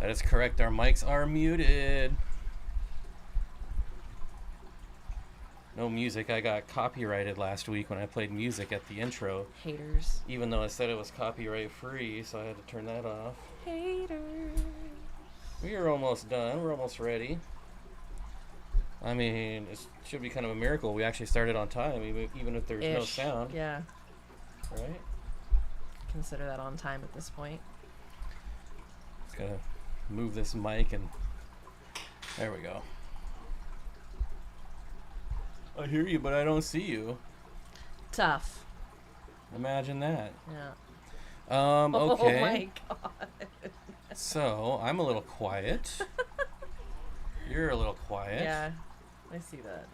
That is correct. Our mics are muted. No music. I got copyrighted last week when I played music at the intro. Haters. Even though I said it was copyright free, so I had to turn that off. Haters. We are almost done. We're almost ready. I mean, it should be kind of a miracle. We actually started on time, even if there's no sound. Yeah. Right? Consider that on time at this point. Just gotta move this mic and there we go. I hear you, but I don't see you. Tough. Imagine that. Yeah. Okay. Oh my god. So, I'm a little quiet. You're a little quiet. Yeah, I see that.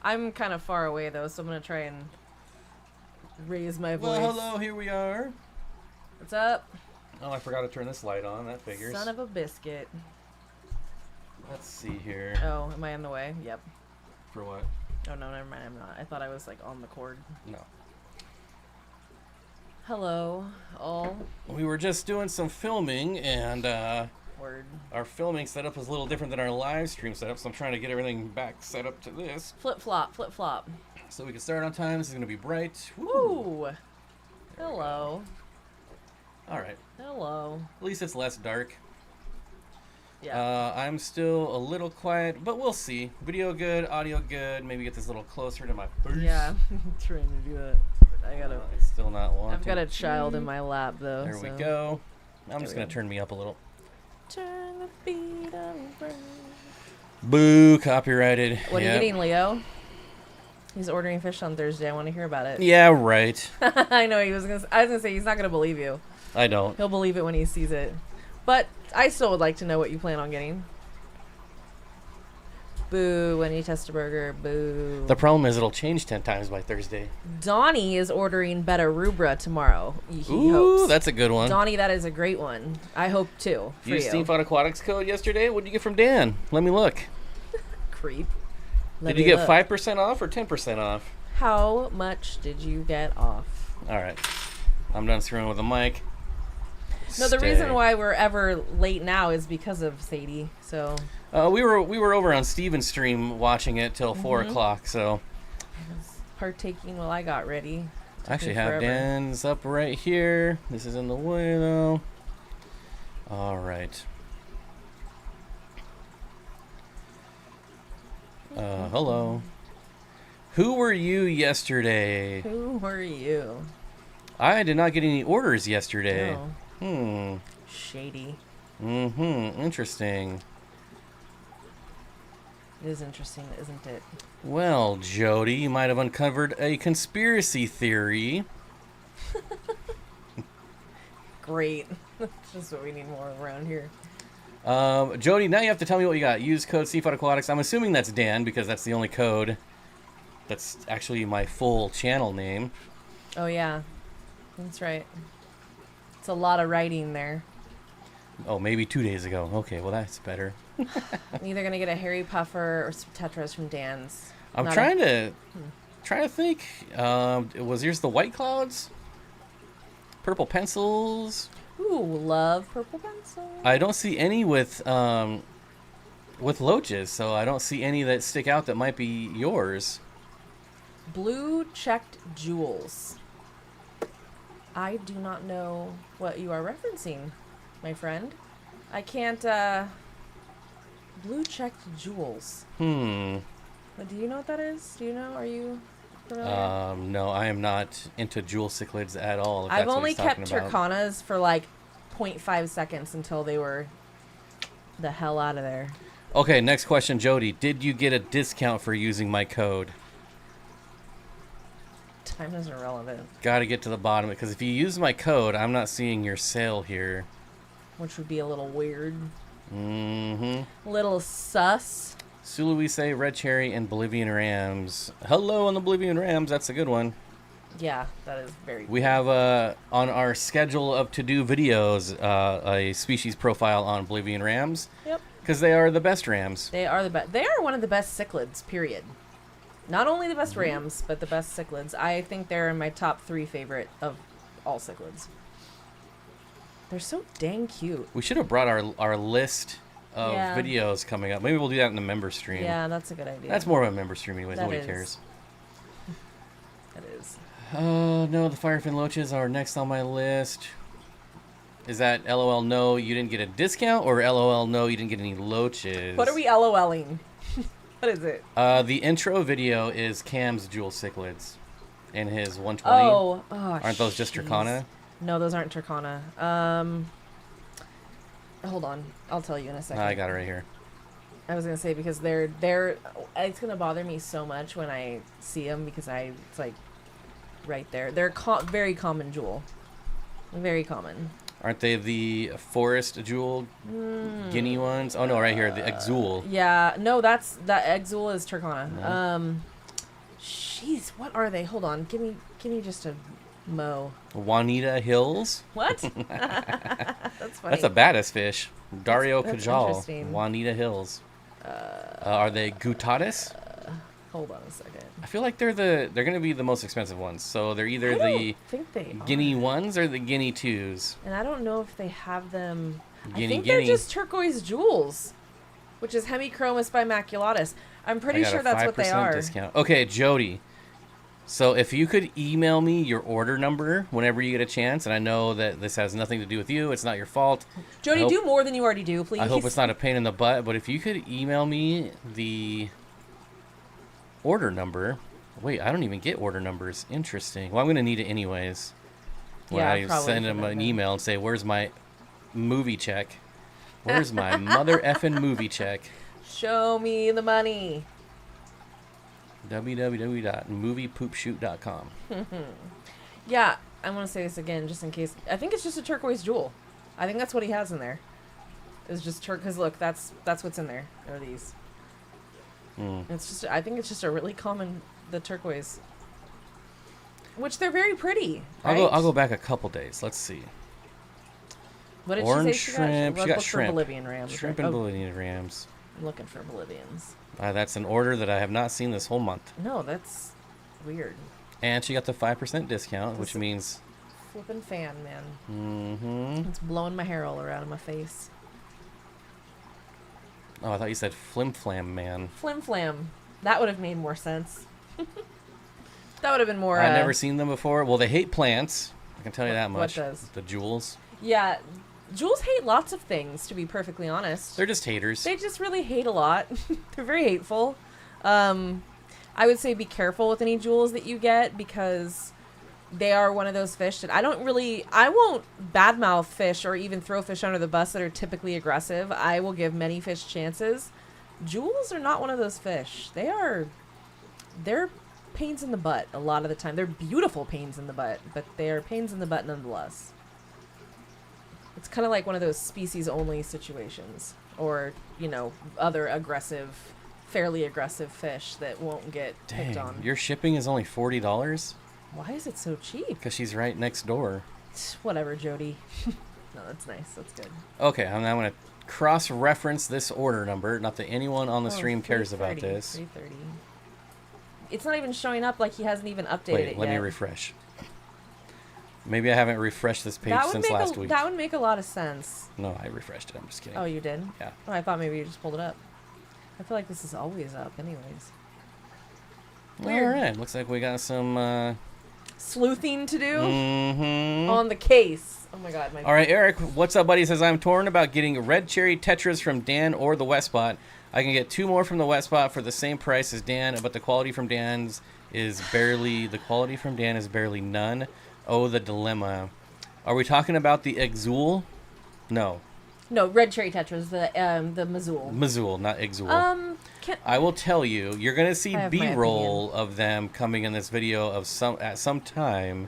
I'm kind of far away though, so I'm gonna try and raise my voice. Well, hello, here we are. What's up? Oh, I forgot to turn this light on. That figures. Son of a biscuit. Let's see here. Oh, am I in the way? Yep. For what? Oh no, never mind, I'm not. I thought I was like on the cord. No. Hello, all. We were just doing some filming, and Word. our filming setup is a little different than our live stream setup, so I'm trying to get everything back set up to this. Flip flop, flip flop. So we can start on time. This is going to be bright. Woo! Hello. All right. Hello. At least it's less dark. Yeah. I'm still a little quiet, but we'll see. Video good, audio good. Maybe get this a little closer to my face. Yeah. Trying to do that. I gotta. It's still not wanting. I've got a child in my lap though. There we go. I'm just going to turn me up a little. Turn the beat over. Boo, copyrighted. What are you Yep. getting, Leo? He's ordering fish on Thursday. I want to hear about it. Yeah, right. I know I was gonna say he's not gonna believe you. I don't. He'll believe it when he sees it. But I still would like to know what you plan on getting. Boo, when you test a burger, boo. The problem is it'll change 10 times by Thursday. Donnie is ordering Beta Rubra tomorrow. He Ooh, hopes. that's a good one. Donnie, that is a great one. I hope too. For You you. Steenfott Aquatics code yesterday? What did you get from Dan? Let me look. Creep. Did you get 5% off or 10% off? How much did you get off? All right. I'm done screwing with the mic. No, the Stay. reason why we're ever late now is because of Sadie. So We were over on Steven's stream watching it till 4 o'clock, so. I was partaking while I got ready. I actually me have forever. Dan's up right here. This is in the way, though. All right. Hello. Who were you yesterday? Who were you? I did not get any orders yesterday. Oh, shady. Interesting. It is interesting, isn't it? Well, Jody, you might have uncovered a conspiracy theory. Great. That's just what we need more of around here. Jody, now you have to tell me what you got. Use code Steenfott Aquatics. I'm assuming that's Dan because that's the only code. That's actually my full channel name. Oh, yeah. That's right. It's a lot of writing there. Oh, maybe 2 days ago. Okay, well, that's better. I'm either going to get a Harry Puffer or some Tetras from Dan's. I'm Not trying to think. Was yours the White Clouds? Purple pencils? Ooh, love purple pencil. I don't see any with loaches, so I don't see any that stick out that might be yours. Blue checked jewels. I do not know what you are referencing, my friend. I can't, blue checked jewels. But do you know what that is? Do you know? Are you familiar? No, I am not into jewel cichlids at all. If I've that's what only he's kept talking about. Turcanas for like 0.5 seconds until they were the hell out of there. Okay, next question, Jody. Did you get a discount for using my code? Time is irrelevant. Got to get to the bottom because if you use my code, I'm not seeing your sale here. Which would be a little weird. Mm-hmm. Little sus. Suluise, Red Cherry, and Bolivian Rams. Hello on the Bolivian Rams. That's a good one. Yeah, that is very We have on our schedule of to-do videos a species profile on Bolivian Rams. Yep. Because they are the best rams. They are the best. They are one of the best cichlids, period. Not only the best rams, but the best cichlids. I think they're in my top 3 favorite of all cichlids. They're so dang cute. We should have brought our list of Yeah. videos coming up. Maybe we'll do that in the member stream. Yeah, that's a good idea. That's more of a member stream anyways. That Nobody is. cares. That is. No, the firefin loaches are next on my list. Is that LOL no, you didn't get a discount, or LOL no, you didn't get any loaches? What are we LOLing? What is it? The intro video is Cam's jewel cichlids in his 120. Oh, Aren't those just jeez. Turkana? No, those aren't Turkana. Hold on. I'll tell you in a second. I got it right here. I was gonna say because they're it's gonna bother me so much when I see them because it's like right there. They're very common jewel. Very common. Aren't they the forest jewel guinea ones? Oh no, right here, the Exul. Yeah, no, that Exul is Turkana. No. Jeez, what are they? Hold on, give me just a mo. Juanita Hills. What? That's funny. That's a baddest fish. Dario That's Cajal. interesting. Juanita Hills. Are they Gutatis? Hold on a second. I feel like they're gonna be the most expensive ones. So they're either I the don't think they guinea are. ones or the guinea twos. And I don't know if they have them. I Guinea, think guinea. they're just turquoise jewels, which is Hemichromis bimaculatus. I'm pretty I got sure a that's what they 5% are. discount. Okay, Jody. So if you could email me your order number whenever you get a chance, and I know that this has nothing to do with you, it's not your fault. Jody, do more than you already do, please. I hope it's not a pain in the butt, but if you could email me the order number. Wait, I don't even get order numbers. Interesting. Well, I'm going to need it anyways. When Yeah, I probably send for them that an then. email and say, where's my movie check? Where's my mother effing movie check? Show me the money. www.moviepoopshoot.com. Yeah, I want to say this again just in case. I think it's just a turquoise jewel. I think that's what he has in there. It's just because look, that's what's in there. Are these? It's just. I think it's just a really common the turquoise, which they're very pretty. Right? I'll go back a couple days. Let's see. What did Orange she say? shrimp. She got Look for shrimp. Bolivian rams. Shrimp right? and Oh, Bolivian rams. I'm looking for Bolivians. That's an order that I have not seen this whole month. No, that's weird. And she got the 5% discount, which means... Flippin' fan, man. Mm-hmm. It's blowing my hair all around in my face. Oh, I thought you said flim flam, man. Flim flam. That would have made more sense. That would have been more. I've never seen them before. Well, they hate plants. I can tell you that What much. does? The jewels. Yeah, Jules hate lots of things. To be perfectly honest, They're just haters. they just really hate a lot. They're very hateful. I would say be careful with any jewels that you get because they are one of those fish that I won't badmouth fish or even throw fish under the bus that are typically aggressive. I will give many fish chances. Jewels are not one of those fish. They're pains in the butt a lot of the time. They're beautiful pains in the butt, but they're pains in the butt nonetheless. It's kind of like one of those species only situations or, other aggressive, fairly aggressive fish that won't get picked Dang, on. your shipping is only $40? Why is it so cheap? Because she's right next door. Whatever, Jody. No, that's nice. That's good. Okay, I'm going to cross-reference this order number. Not that anyone on the Oh, stream cares about 330, this. 330. It's not even showing up like he hasn't even updated Wait, it let yet. me refresh. Maybe I haven't refreshed this page since last week. That would make a lot of sense. No, I refreshed it. I'm just kidding. Oh, you did? Yeah. Oh, I thought maybe you just pulled it up. I feel like this is always up anyways. Weird. All right. Looks like we got some... Sleuthing to do Mm-hmm. on the case. Oh my god. All right, Eric, what's up, buddy? Says, I'm torn about getting red cherry tetras from Dan or the West Spot. I can get 2 more from the West Spot for the same price as Dan, but the quality from Dan is barely none. Oh, the dilemma. Are we talking about the Exul? No. No, red cherry tetras, the Mazul. Mazul, not Exul. I will tell you, you're going to see I have my B-roll of them coming in this video at some time,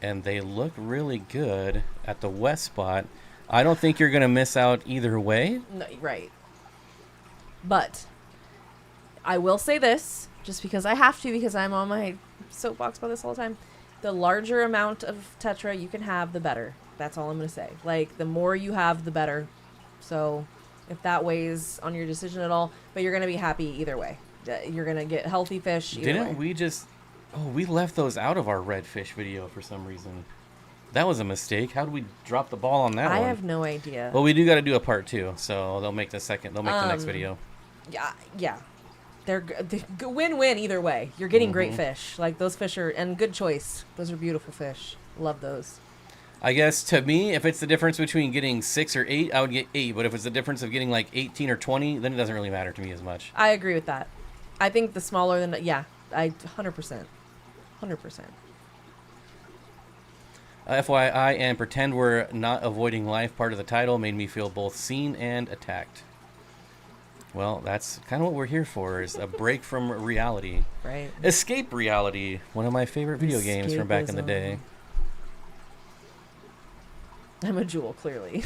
and they look really good at the West Spot. I don't think you're going to miss out either way. No, right. But I will say this, just because I have to, because I'm on my soapbox about this all the time. The larger amount of Tetra you can have, the better. That's all I'm going to say. Like, the more you have, the better. So, if that weighs on your decision at all, but you're going to be happy either way. You're going to get healthy fish either way. Didn't we just... Oh, we left those out of our red fish video for some reason. That was a mistake. How did we drop the ball on that one? I have no idea. Well, we do got to do a part 2, so they'll make the next video. Yeah. They're win-win either way. You're getting great fish. Like, those fish are, and good choice. Those are beautiful fish. Love those. I guess to me, if it's the difference between getting 6 or 8, I would get 8. But if it's the difference of getting like 18 or 20, then it doesn't really matter to me as much. I agree with that. I think the smaller than, I 100%. 100%. FYI, and pretend we're not avoiding life part of the title made me feel both seen and attacked. Well, that's kind of what we're here for, is a break from reality. Right. Escape reality, one of my favorite video games from back in the day. I'm a jewel, clearly.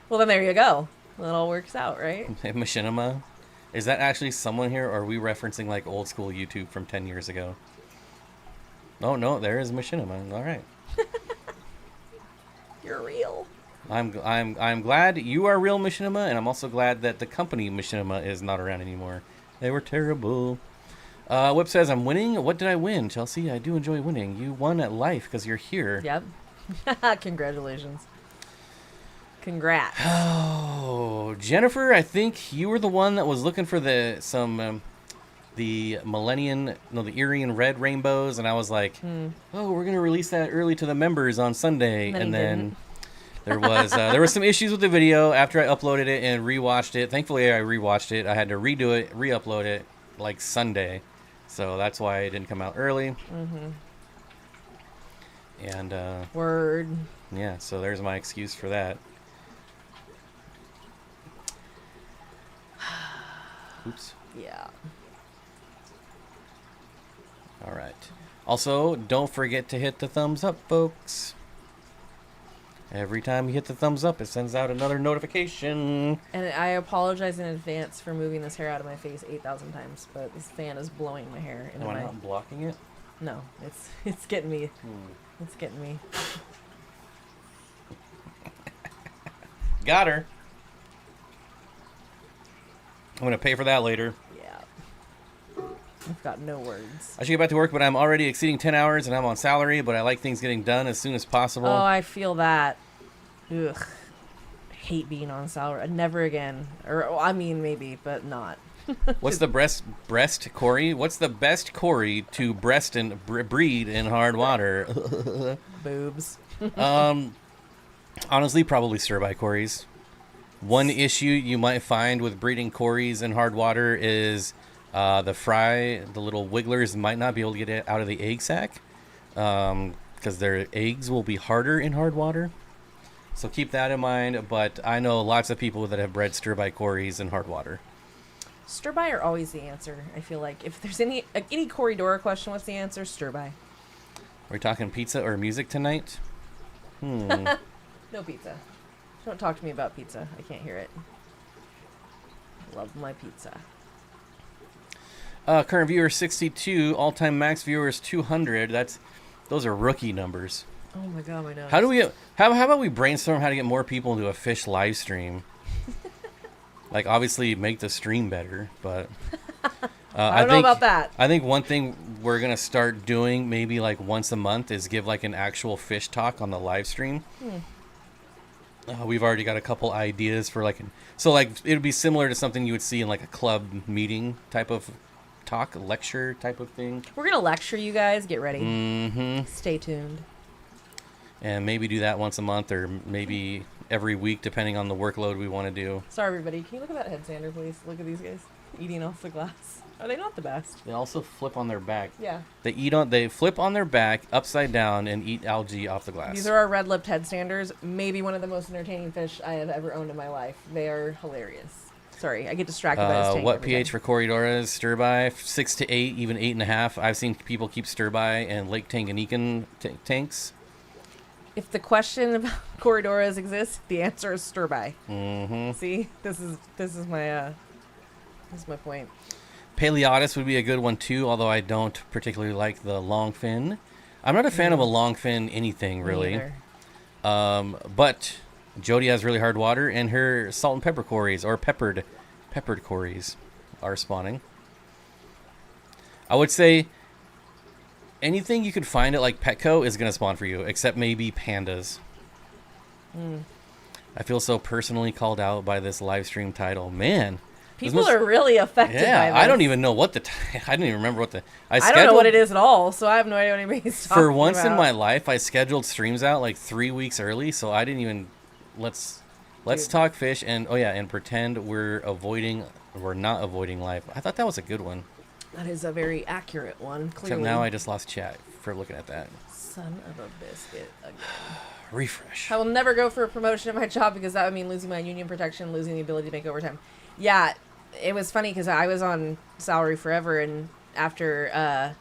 Well, then there you go. It all works out, right? Machinima. Is that actually someone here, or are we referencing like old school YouTube from 10 years ago? Oh, no, there is Machinima. All right. You're real. I'm glad you are real, Machinima, and I'm also glad that the company Machinima is not around anymore. They were terrible. Whip says, I'm winning. What did I win? Chelsea, I do enjoy winning. You won at life because you're here. Yep. Congratulations. Congrats. Oh, Jennifer, I think you were the one that was looking for the Irian red rainbows, and I was like, oh, we're gonna release that early to the members on Sunday, and then there was some issues with the video after I uploaded it and rewatched it. Thankfully, I rewatched it. I had to redo it, re-upload it like Sunday, so that's why it didn't come out early. And word. Yeah, so there's my excuse for that. Oops. Yeah. All right. Also, don't forget to hit the thumbs up, folks. Every time you hit the thumbs up, it sends out another notification. And I apologize in advance for moving this hair out of my face 8,000 times, but this fan is blowing my hair. Am I not blocking it? No, it's getting me. It's getting me. Got her. I'm going to pay for that later. Yeah. I've got no words. I should get back to work, but I'm already exceeding 10 hours and I'm on salary, but I like things getting done as soon as possible. Oh, I feel that. Ugh. Hate being on salary. Never again. Or, I mean, maybe, but not. What's the breast Corey? What's the best Corey to breast and breed in hard water? Boobs. Honestly, probably stir-by Corys. One issue you might find with breeding Corys in hard water is the little wigglers might not be able to get it out of the egg sac because their eggs will be harder in hard water. So keep that in mind. But I know lots of people that have bred stir-by Corys in hard water. Stir-by are always the answer. I feel like if there's any Corydora question, what's the answer? Stir-by. Are we talking pizza or music tonight? No pizza. Don't talk to me about pizza. I can't hear it. Love my pizza. Current viewer 62, all-time max viewers 200. Those are rookie numbers. Oh my god, my nose. How about we brainstorm how to get more people into a fish live stream? Like, obviously make the stream better, but I don't know about that. I think one thing we're gonna start doing maybe like once a month is give like an actual fish talk on the live stream. We've already got a couple ideas for it would be similar to something you would see in like a club meeting type of talk, lecture type of thing. We're gonna lecture you guys. Get ready. Mm-hmm. Stay tuned. And maybe do that once a month or maybe every week, depending on the workload we want to do. Sorry, everybody. Can you look at that head sander, please? Look at these guys eating off the glass. Are they not the best? They also flip on their back. Yeah. They flip on their back upside down and eat algae off the glass. These are our red-lipped headstanders. Maybe one of the most entertaining fish I have ever owned in my life. They are hilarious. Sorry, I get distracted by this tank. What pH for Corydora? Stir-by 6 to 8, even 8.5. I've seen people keep stir-by and Lake Tanganyika tanks. If the question about Corydoras exists, the answer is stir-by. Mm-hmm. See, this is my point. Paleotis would be a good one too, although I don't particularly like the long fin. I'm not a fan of a long fin anything really. But Jody has really hard water, and her salt and pepper Corys or peppered Corys are spawning. I would say anything you could find at like Petco is gonna spawn for you, except maybe pandas. I feel so personally called out by this live stream title, man. People are really affected by this. I don't even know what I don't even remember what I don't know what it is at all, so I have no idea what anybody's talking about. For once in my life, I scheduled streams out like 3 weeks early, so I didn't even let's talk fish and pretend we're not avoiding life. I thought that was a good one. That is a very accurate one, clearly. Except now I just lost chat for looking at that. Son of a biscuit again. Refresh. I will never go for a promotion at my job because that would mean losing my union protection, losing the ability to make overtime. Yeah, it was funny because I was on salary forever, and after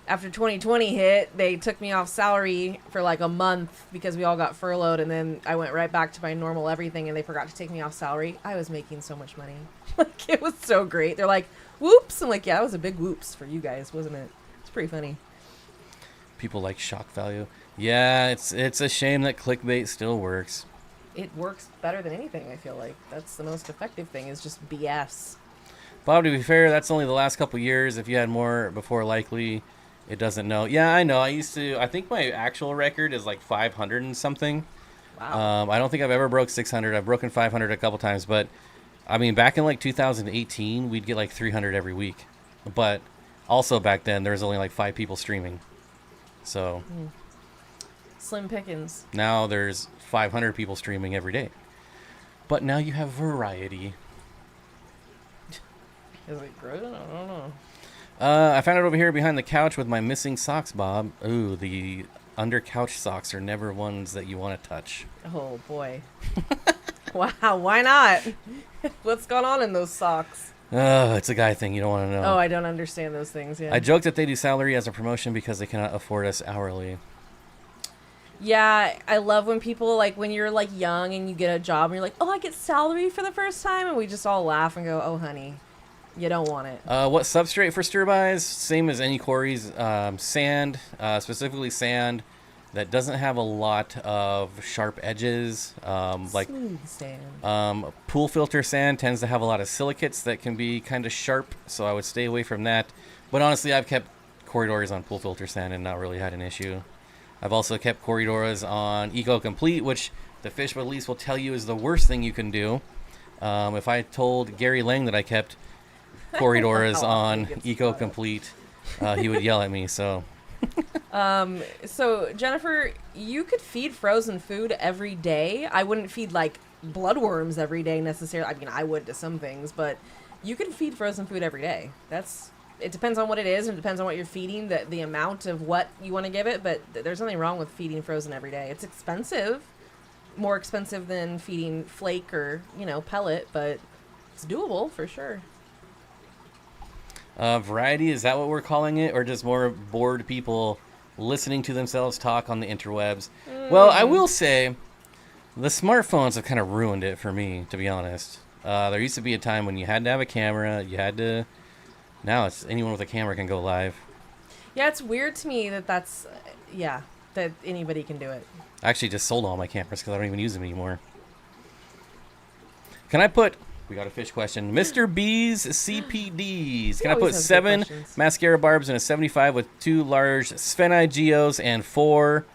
2020 hit, they took me off salary for like a month because we all got furloughed, and then I went right back to my normal everything, and they forgot to take me off salary. I was making so much money. Like, it was so great. They're like, whoops. I'm like, yeah, that was a big whoops for you guys, wasn't it? It's pretty funny. People like shock value. Yeah, it's a shame that clickbait still works. It works better than anything, I feel like. That's the most effective thing, is just BS. Bob, to be fair, that's only the last couple years. If you had more before, likely it doesn't know. Yeah, I know. I think my actual record is like 500 and something. Wow. I don't think I've ever broke 600. I've broken 500 a couple times, but I mean, back in like 2018, we'd get like 300 every week. But also back then, there was only like 5 people streaming. So Slim pickings. now there's 500 people streaming every day. But now you have variety. Is it good? I don't know. I found it over here behind the couch with my missing socks, Bob. Ooh, the under couch socks are never ones that you want to touch. Oh, boy. Wow, why not? What's going on in those socks? It's a guy thing. You don't want to know. Oh, I don't understand those things, yeah. I joked that they do salary as a promotion because they cannot afford us hourly. Yeah, I love when people, like, when you're, like, young and you get a job and you're like, oh, I get salary for the first time, and we just all laugh and go, oh, honey, you don't want it. What substrate for stir buys? Same as any quarries. Sand, specifically sand that doesn't have a lot of sharp edges. Like Smooth sand. Pool filter sand tends to have a lot of silicates that can be kind of sharp, so I would stay away from that. But honestly, I've kept Corydors on pool filter sand and not really had an issue. I've also kept Corydoras on Eco Complete, which the fish police will tell you is the worst thing you can do. If I told Gary Lang that I kept Corydoras on Eco Complete, he would yell at me. So Jennifer, you could feed frozen food every day. I wouldn't feed like bloodworms every day necessarily. I mean, I would to some things, but you can feed frozen food every day. It depends on what it is, and it depends on what you're feeding, the amount of what you want to give it, but there's nothing wrong with feeding frozen every day. It's expensive, more expensive than feeding flake or, pellet, but it's doable for sure. Variety, is that what we're calling it, or just more bored people listening to themselves talk on the interwebs? Well, I will say the smartphones have kind of ruined it for me, to be honest. There used to be a time when you had to have a camera, now it's anyone with a camera can go live. Yeah, it's weird to me that anybody can do it. I actually just sold all my cameras because I don't even use them anymore. We got a fish question. Mr. B's CPDs. Can I put 7 mascara barbs in a 75 with 2 large Spheni Geos and 4?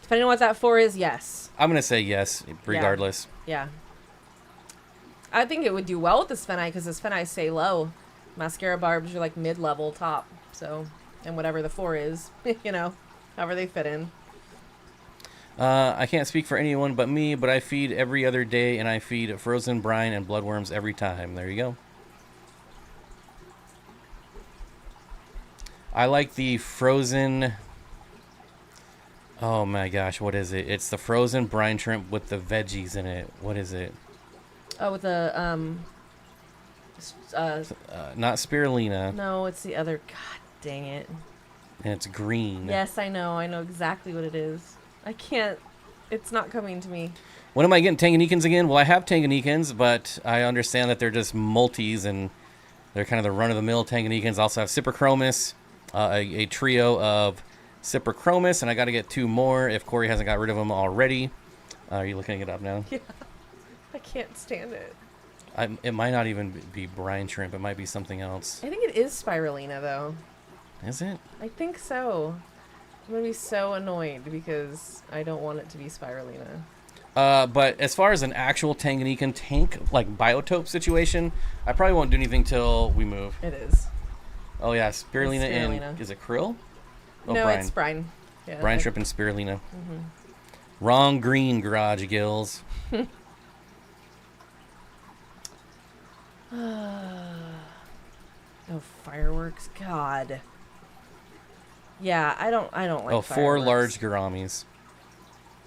Depending on what that 4 is, yes. I'm going to say yes, regardless. Yeah. I think it would do well with the Spheni because the Spheni stay low. Mascara barbs are like mid-level top, so, and whatever the 4 is, however they fit in. I can't speak for anyone but me, but I feed every other day, and I feed frozen brine and bloodworms every time. There you go. I like the frozen... Oh my gosh, what is it? It's the frozen brine shrimp with the veggies in it. What is it? Oh, with the, not spirulina. No, it's the other. God dang it. And it's green. Yes, I know. I know exactly what it is. I can't. It's not coming to me. When am I getting Tanganikans again? Well, I have Tanganikans, but I understand that they're just multis, and they're kind of the run-of-the-mill Tanganikans. I also have Cyprichromis, a trio of Cyprichromis, and I got to get 2 more if Corey hasn't got rid of them already. Are you looking it up now? Yeah. I can't stand it. It might not even be brine shrimp. It might be something else. I think it is spirulina, though. Is it? I think so. I'm going to be so annoyed because I don't want it to be spirulina. But as far as an actual Tanganyika tank, like biotope situation, I probably won't do anything till we move. It is. Oh yeah, spirulina, It's spirulina. and is it krill? Oh, No, brine. it's brine. Yeah, Brine shrimp and spirulina. Wrong green, garage gills. Oh, fireworks. God. Yeah, I don't like Oh, fireworks. 4 large gouramis.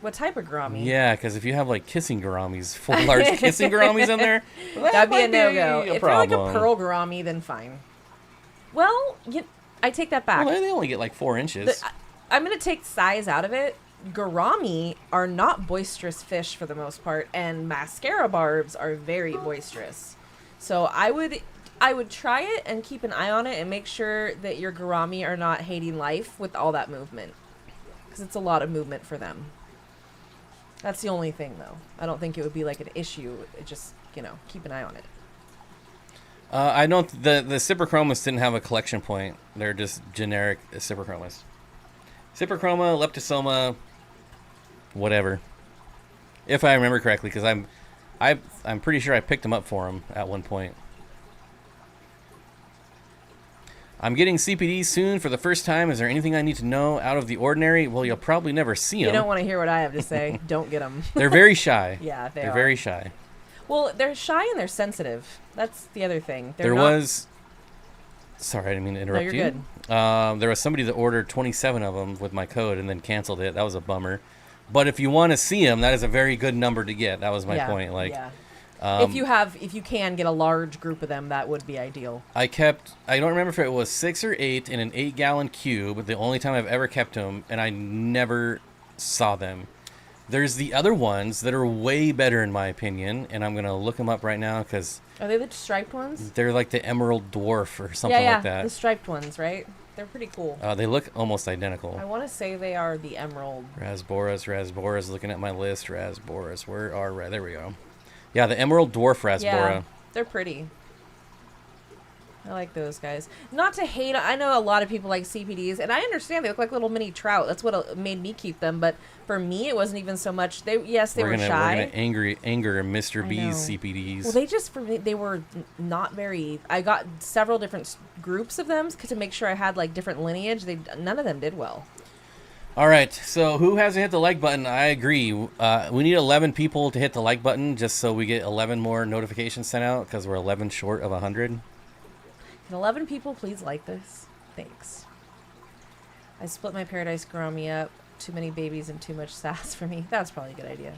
What type of gourami? Yeah, because if you have like kissing gouramis, 4 large kissing gouramis in there, That'd be a might no-go. a If they're like a problem. pearl gourami, then fine. Well, I take that back. Well, they only get like 4 inches. I'm going to take size out of it. Gourami are not boisterous fish for the most part, and mascara barbs are very boisterous. So I would try it and keep an eye on it and make sure that your gourami are not hating life with all that movement, because it's a lot of movement for them. That's the only thing, though. I don't think it would be like an issue. It just, keep an eye on it. I don't. The Cyprechromas didn't have a collection point. They're just generic Cyprechromas. Cyprichroma, Leptosoma, whatever. If I remember correctly, because I'm pretty sure I picked them up for him at one point. I'm getting CPDs soon for the first time. Is there anything I need to know out of the ordinary? Well, you'll probably never see them. You don't want to hear what I have to say. Don't get them. They're very shy. Yeah, They're are. very shy. Well, they're shy and they're sensitive. That's the other thing. There was... Sorry, I didn't mean to interrupt you're you. good. There was somebody that ordered 27 of them with my code and then canceled it. That was a bummer. But if you want to see them, that is a very good number to get. That was my point. Like, yeah. If you can get a large group of them, that would be ideal. I don't remember if it was 6 or 8 in an 8-gallon cube. The only time I've ever kept them, and I never saw them. There's the other ones that are way better in my opinion, and I'm gonna look them up right now because are they the striped ones? They're like the emerald dwarf or something like that. The striped ones, right? They're pretty cool. They look almost identical. I want to say they are the emerald. Rasboras. Looking at my list, Rasboras. Where are there we go. Yeah, the emerald dwarf Rasbora. Yeah, they're pretty. I like those guys. Not to hate, I know a lot of people like CPDs, and I understand they look like little mini trout. That's what made me keep them. But for me, it wasn't even so much. They were shy. We're gonna anger Mr. B's CPDs. Well, they were not very. I got several different groups of them to make sure I had like different lineage. None of them did well. All right, so who hasn't hit the like button? I agree. We need 11 people to hit the like button just so we get 11 more notifications sent out because we're 11 short of 100. Can 11 people please like this? Thanks. I split my paradise gourami up. Too many babies and too much sass for me. That's probably a good idea.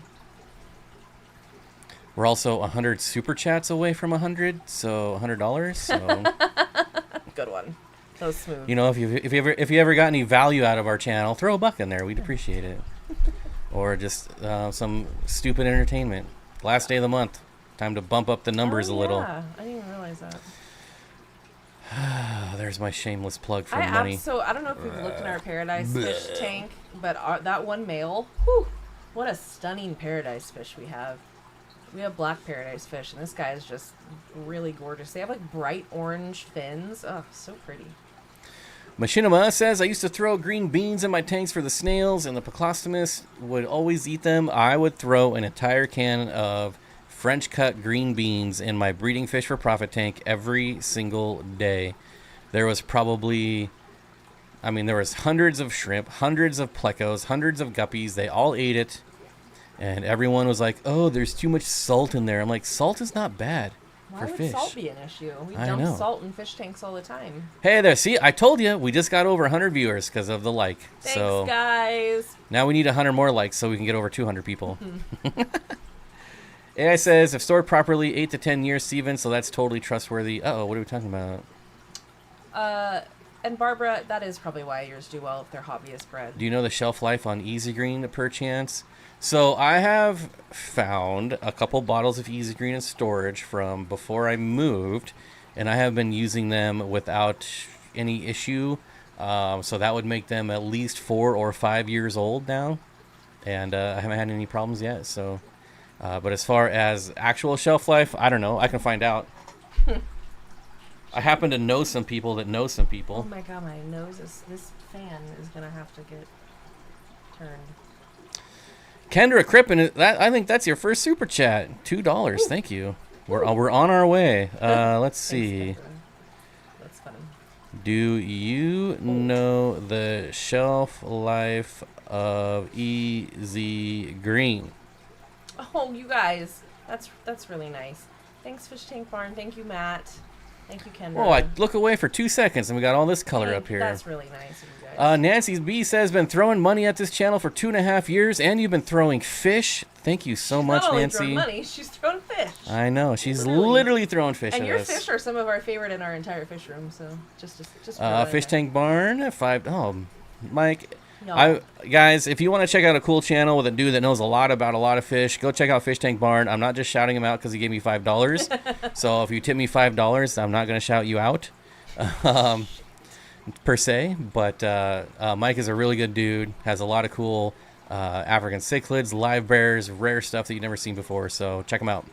We're also 100 super chats away from 100, so $100. So good one. So smooth. You know, if you ever got any value out of our channel, throw a buck in there. We'd appreciate it. Or just some stupid entertainment. Last day of the month. Time to bump up the numbers a little. Yeah, I didn't even realize that. There's my shameless plug for money. I don't know if we've looked in our paradise fish tank, but that one male, whew, what a stunning paradise fish we have. We have black paradise fish, and this guy is just really gorgeous. They have like bright orange fins. Oh, so pretty. Machinima says, I used to throw green beans in my tanks for the snails, and the Poclostomus would always eat them. I would throw an entire can of French cut green beans in my breeding fish for profit tank every single day. There was probably, there was hundreds of shrimp, hundreds of plecos, hundreds of guppies. They all ate it. And everyone was like, oh, there's too much salt in there. I'm like, salt is not bad for fish. Why would salt be an issue? We I dump know. salt in fish tanks all the time. Hey there, see, I told you, we just got over 100 viewers because of the like. Thanks, so guys. Now we need 100 more likes so we can get over 200 people. AI says, if stored properly, 8 to 10 years, Steven, so that's totally trustworthy. Uh-oh, what are we talking about? And Barbara, that is probably why yours do well if they're hobbyist bred. Do you know the shelf life on Easy Green, perchance? So I have found a couple bottles of Easy Green in storage from before I moved, and I have been using them without any issue. So that would make them at least 4 or 5 years old now, and I haven't had any problems yet. So, but as far as actual shelf life, I don't know. I can find out. I happen to know some people that know some Oh people. my god, my nose is. This fan is gonna have to get turned. Kendra Crippen, I think that's your first super chat. $2. Thank you. We're on our way. Let's see. Thanks, that's funny. Do you know the shelf life of Easy Green? Oh, you guys, that's really nice. Thanks, Fish Tank Barn. Thank you, Matt. Thank you, Kendra. Oh, I look away for 2 seconds and we got all this color up here. That's really nice of you guys. Nancy B says, been throwing money at this channel for 2.5 years, and you've been throwing fish. Thank you so much, not only Nancy. throwing money, she's throwing fish. I know, she's Literally. literally throwing fish And at your us. fish are some of our favorite in our entire fish room. So just Fish Tank Barn, 5. Oh, Mike. No. Guys, if you want to check out a cool channel with a dude that knows a lot about a lot of fish, go check out Fish Tank Barn. I'm not just shouting him out because he gave me $5. So if you tip me $5, I'm not going to shout you out, per se. But Mike is a really good dude. Has a lot of cool African cichlids, live bears, rare stuff that you've never seen before. So check him out.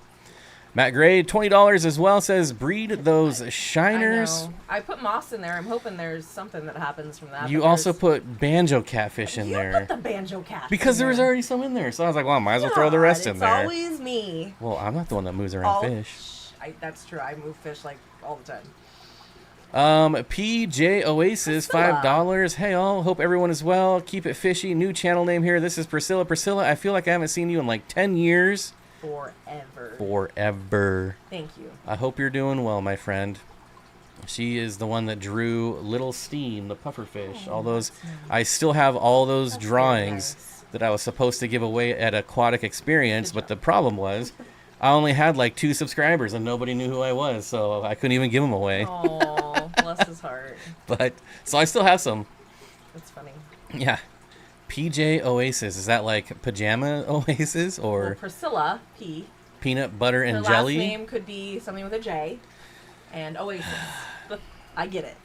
Matt Gray, $20 as well, says breed those shiners. I know. I put moss in there. I'm hoping there's something that happens from that. You but also there's- put banjo catfish in You there. put the banjo cat. Because there was already some in there. So I was like, well, I might as well throw the rest in there. It's always me. Well, I'm not the one that moves around fish. That's true. I move fish like all the time. PJ Oasis, $5. Hey all, hope everyone is well. Keep it fishy. New channel name here. This is Priscilla. Priscilla, I feel like I haven't seen you in like 10 years. Forever. Thank you. I hope you're doing well, my friend. She is the one that drew Little Steen, the pufferfish. All those, I still have all those That's drawings very nice. that I was supposed to give away at Aquatic Experience, but the problem was I only had like 2 subscribers and nobody knew who I was, so I couldn't even give them away. Oh, bless his heart. But so I still have some. That's funny. Yeah. PJ Oasis, is that like pajama Oasis or Well, Priscilla P. peanut butter and Her jelly? last name could be something with a J, and Oasis. But I get it.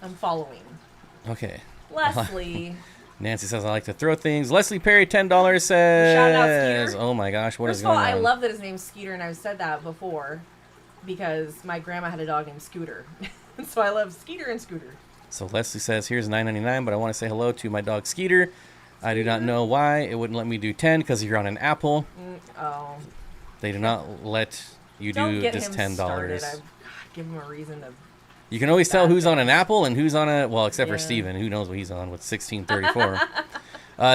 I'm following. Okay. Leslie. Nancy says I like to throw things. Leslie Perry, $10 says. Shout out Skeeter. Oh my gosh, what First is of all, going on? I love that his name's Skeeter, and I've said that before because my grandma had a dog named Scooter. So I love Skeeter and Scooter. So Leslie says, here's $9.99, but I want to say hello to my dog Skeeter. I do not know why it wouldn't let me do 10 because you're on an Apple. Oh. They do not let you Don't do get this him $10. started. I've give him a reason to. You can always tell Bad who's on an things. Apple and who's on a, well, except for Yeah. Steven. Who knows what he's on with 1634.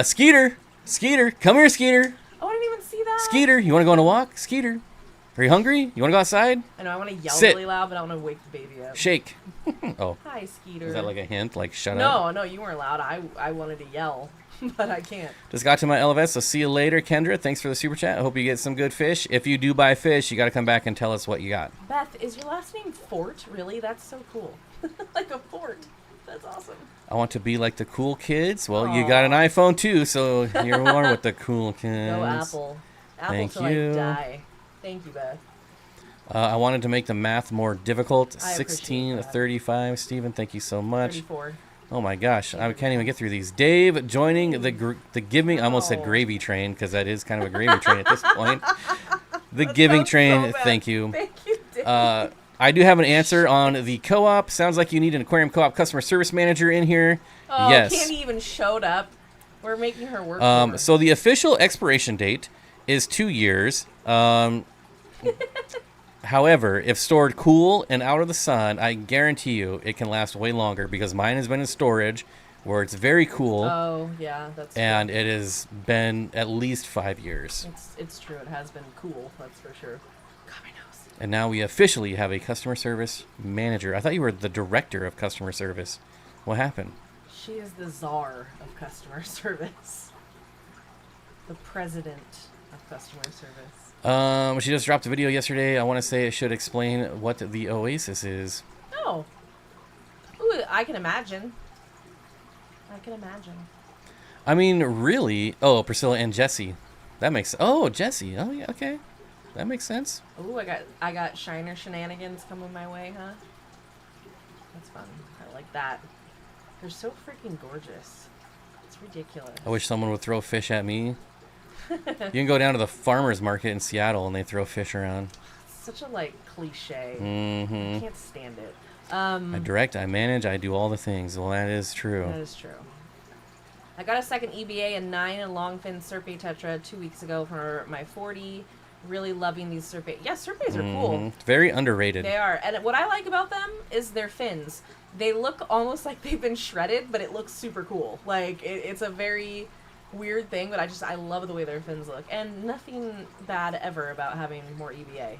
Skeeter, come here, Skeeter. Oh, I didn't even see that. Skeeter, you want to go on a walk? Skeeter, are you hungry? You want to go outside? I know I want to yell Sit. really loud, but I want to wake the baby up. Shake. Oh, Hi, Skeeter. is that like a hint? Like, shut up? No, you weren't loud. I wanted to yell, but I can't. Just got to my LVS, so see you later, Kendra. Thanks for the super chat. I hope you get some good fish. If you do buy fish, you got to come back and tell us what you got. Beth, is your last name Fort? Really? That's so cool. Like a fort. That's awesome. I want to be like the cool kids. Well, you got an iPhone too, so here we are with the cool kids. Go Apple. Apple Thank till you. I die. Thank you, Beth. I wanted to make the math more difficult. I appreciate 16 to that. 35. Steven, thank you so much. 34. Oh my gosh, I can't even get through these. Dave joining the giving. I almost said Oh. gravy train because that is kind of a gravy train at this point. The That giving sounds train. so bad. Thank you. Thank you, Dave. I do have an answer on the co-op. Sounds like you need an aquarium co-op customer service manager in here. Oh, yes. Candy even showed up. We're making her work. for So the official expiration date is 2 years. However, if stored cool and out of the sun, I guarantee you it can last way longer because mine has been in storage where it's very cool Oh, yeah, that's and it has been at least 5 years. It's true. It has been cool, that's for sure. God, my nose. And now we officially have a customer service manager. I thought you were the director of customer service. What happened? She is the czar of customer service. The president of customer service. She just dropped a video yesterday. I want to say it should explain what the Oasis is. Oh. Ooh, I can imagine. I mean, really? Oh, Priscilla and Jesse. That makes... Oh, Jesse. Oh, yeah, okay. That makes sense. Ooh, I got shiner shenanigans coming my way, huh? That's fun. I like that. They're so freaking gorgeous. It's ridiculous. I wish someone would throw fish at me. You can go down to the farmer's market in Seattle and they throw fish around. such a like cliche. Mm-hmm. I can't stand it. I direct, I manage, I do all the things. Well, that is true. That is true. I got a second EBA and 9 and longfin Serpe Tetra 2 weeks ago for my 40. Really loving these Serpe. Yeah, Serpes are cool. Very underrated. They are. And what I like about them is their fins. They look almost like they've been shredded, but it looks super cool. Like, it's a very weird thing, but I love the way their fins look. And nothing bad ever about having more EBA.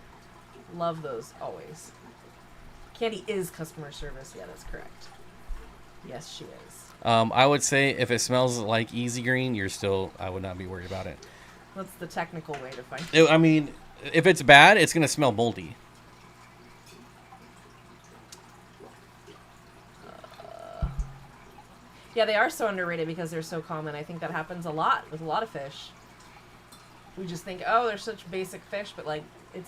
Love those always. Candy is customer service. Yeah, that's correct. Yes, she is. I would say if it smells like Easy Green, I would not be worried about it. What's the technical way to find it? I mean, if it's bad, it's going to smell moldy. Yeah, they are so underrated because they're so common. I think that happens a lot with a lot of fish. We just think, oh, they're such basic fish, but like,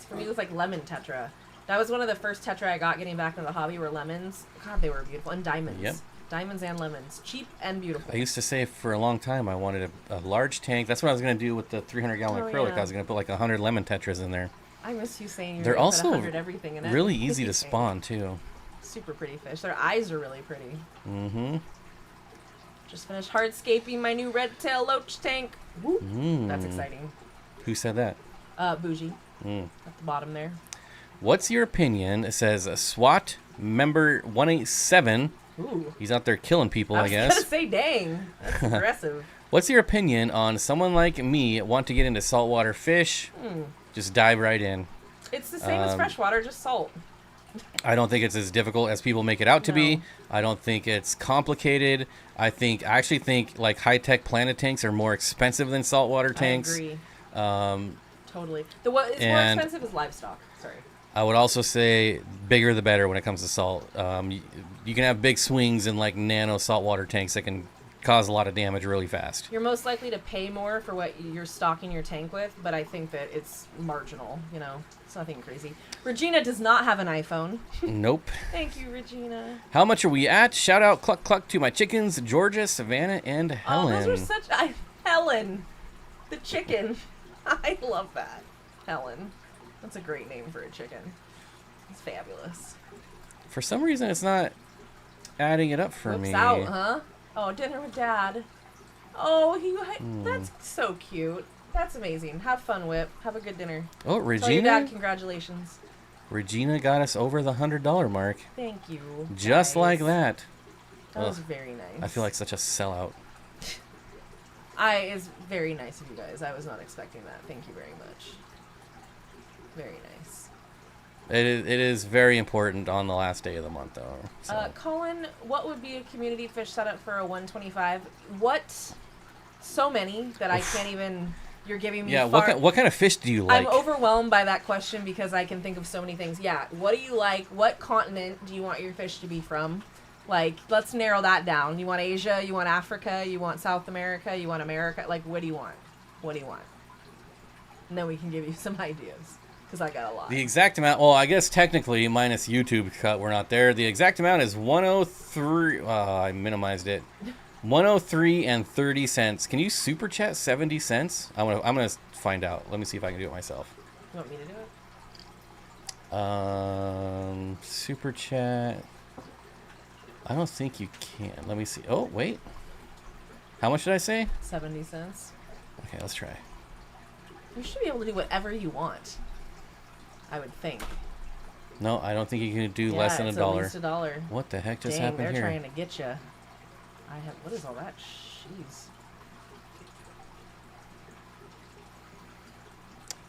for me, it was like lemon Tetra. That was one of the first Tetra I got getting back into the hobby were lemons. God, they were beautiful. And diamonds. Yep. Diamonds and lemons. Cheap and beautiful. I used to say for a long time I wanted a large tank. That's what I was going to do with the 300-gallon acrylic. Yeah. I was going to put like 100 lemon Tetras in there. I miss you saying They're gonna put also 100 everything in it. really easy to spawn, too. Super pretty fish. Their eyes are really pretty. Mm-hmm. Just finished hardscaping my new red tail loach tank. Woo. That's exciting. Who said that? Bougie. At the bottom there. What's your opinion? It says SWAT member 187. Ooh. He's out there killing people, I guess. I was gonna say, dang. That's aggressive. What's your opinion on someone like me want to get into saltwater fish? Just dive right in. It's the same as freshwater, just salt. I don't think it's as difficult as people make it out to be. I don't think it's complicated. I actually think like high-tech planet tanks are more expensive than saltwater tanks. I agree. Totally. What is more expensive is livestock. Sorry. I would also say bigger the better when it comes to salt. You can have big swings in like nano saltwater tanks that can cause a lot of damage really fast. You're most likely to pay more for what you're stocking your tank with, but I think that it's marginal, It's nothing crazy. Regina does not have an iPhone. Nope. Thank you, Regina. How much are we at? Shout out cluck cluck to my chickens, Georgia, Savannah, and Helen. Oh, those are such... Helen. The chicken. I love that. Helen. That's a great name for a chicken. It's fabulous. For some reason, it's not adding it up for me. Out, huh? Oh, dinner with Dad. Oh, that's so cute. That's amazing. Have fun, Whip. Have a good dinner. Oh, Tell your Regina. Dad congratulations. Regina got us over the $100 mark. Thank you. Just like that. That was very nice. I feel like such a sellout. It's very nice of you guys. I was not expecting that. Thank you very much. Very nice. It is very important on the last day of the month, though. So. Colin, what would be a community fish setup for a 125? What? So many that I can't even... You're giving me what kind of fish do you like? I'm overwhelmed by that question because I can think of so many things. Yeah, what do you like? What continent do you want your fish to be from? Like, let's narrow that down. You want Asia? You want Africa? You want South America? You want America? Like, what do you want? What do you want? And then we can give you some ideas. Because I got a lot. The exact amount, well, I guess technically, minus YouTube cut, we're not there. The exact amount is 103. I minimized it. 103 and 30 cents. Can you super chat 70 cents? I'm gonna find out. Let me see if I can do it myself. You want me to do it? Super chat. I don't think you can. Let me see. Oh, wait. How much did I say? 70 cents. Okay, let's try. You should be able to do whatever you want. I would think. No, I don't think you can do less than $1. At least $1. What the heck just Dang, happened here? they're trying to get you. What is all that? Jeez.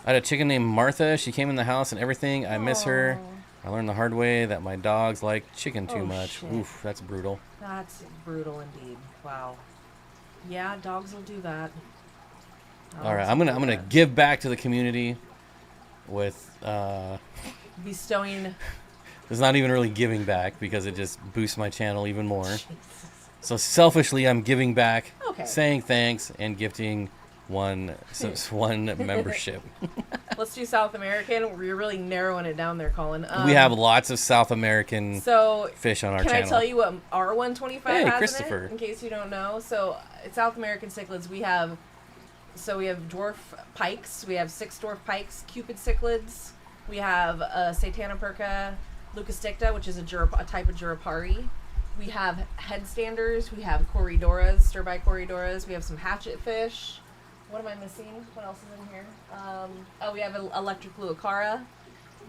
I had a chicken named Martha. She came in the house and everything. I miss her. I learned the hard way that my dogs like chicken too much. Shit. Oof, that's brutal. That's brutal indeed. Wow. Yeah, dogs will do that. All right, I'm gonna give back to the community with bestowing. It's not even really giving back because it just boosts my channel even more. Jesus. So selfishly, I'm giving back, okay. Saying thanks and gifting one membership. Let's do South American. We're really narrowing it down there, Colin. We have lots of South American fish on our channel. Can I tell you what our 125 hey, has Christopher. in it, in case you don't know? So South American cichlids, we have dwarf pikes. We have 6 dwarf pikes, Cupid cichlids. We have Satanoperca leucosticta, which is a type of Jurapari. We have headstanders. We have Corydoras, stir-by Corydoras. We have some hatchet fish. What am I missing? What else is in here? We have electric Luocara.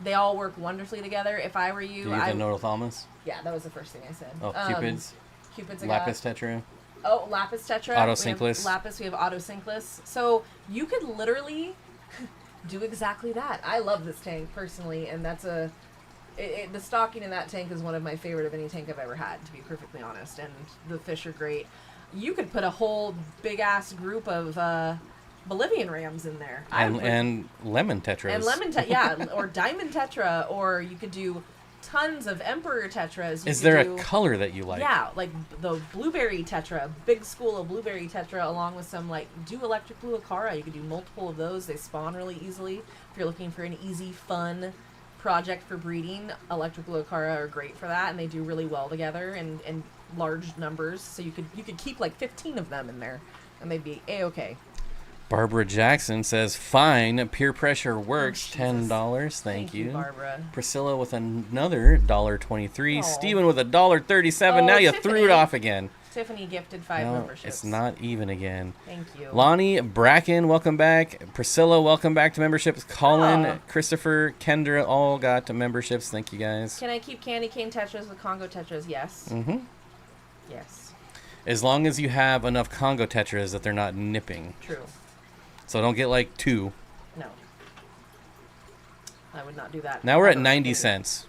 They all work wonderfully together. If I were you, Do you have the Nodothalmus? Yeah, that was the first thing I said. Oh, Cupids. Cupids. Lapis Tetra. Oh, Lapis Tetra. Autosynclus. Lapis. We have Autosynclus. So you could literally do exactly that. I love this tank personally, and that's the stocking in that tank is one of my favorite of any tank I've ever had, to be perfectly honest. And the fish are great. You could put a whole big ass group of Bolivian rams in there. And lemon tetras. And lemon tetra, or diamond tetra, or you could do tons of emperor tetras. Is there a color that you like? Yeah, like the blueberry tetra, big school of blueberry tetra, along with some do electric Luocara. You could do multiple of those. They spawn really easily. If you're looking for an easy, fun project for breeding, electric Luocara are great for that, and they do really well together in large numbers. So you could keep like 15 of them in there, and they'd be a-okay. Barbara Jackson says, fine, peer pressure works, Oh, $10. Thank you. Barbara. Priscilla with another $1.23. Steven with $1.37. Now you threw it off again. Tiffany gifted 5 memberships. It's not even again. Thank you. Lonnie Bracken, welcome back. Priscilla, welcome back to memberships. Colin, Christopher, Kendra, all got to memberships. Thank you guys. Can I keep candy cane tetras with Congo tetras? Yes. Mm-hmm. Yes. As long as you have enough Congo tetras that they're not nipping. True. So don't get like 2. No. I would not do that. Now we're at 90 cents.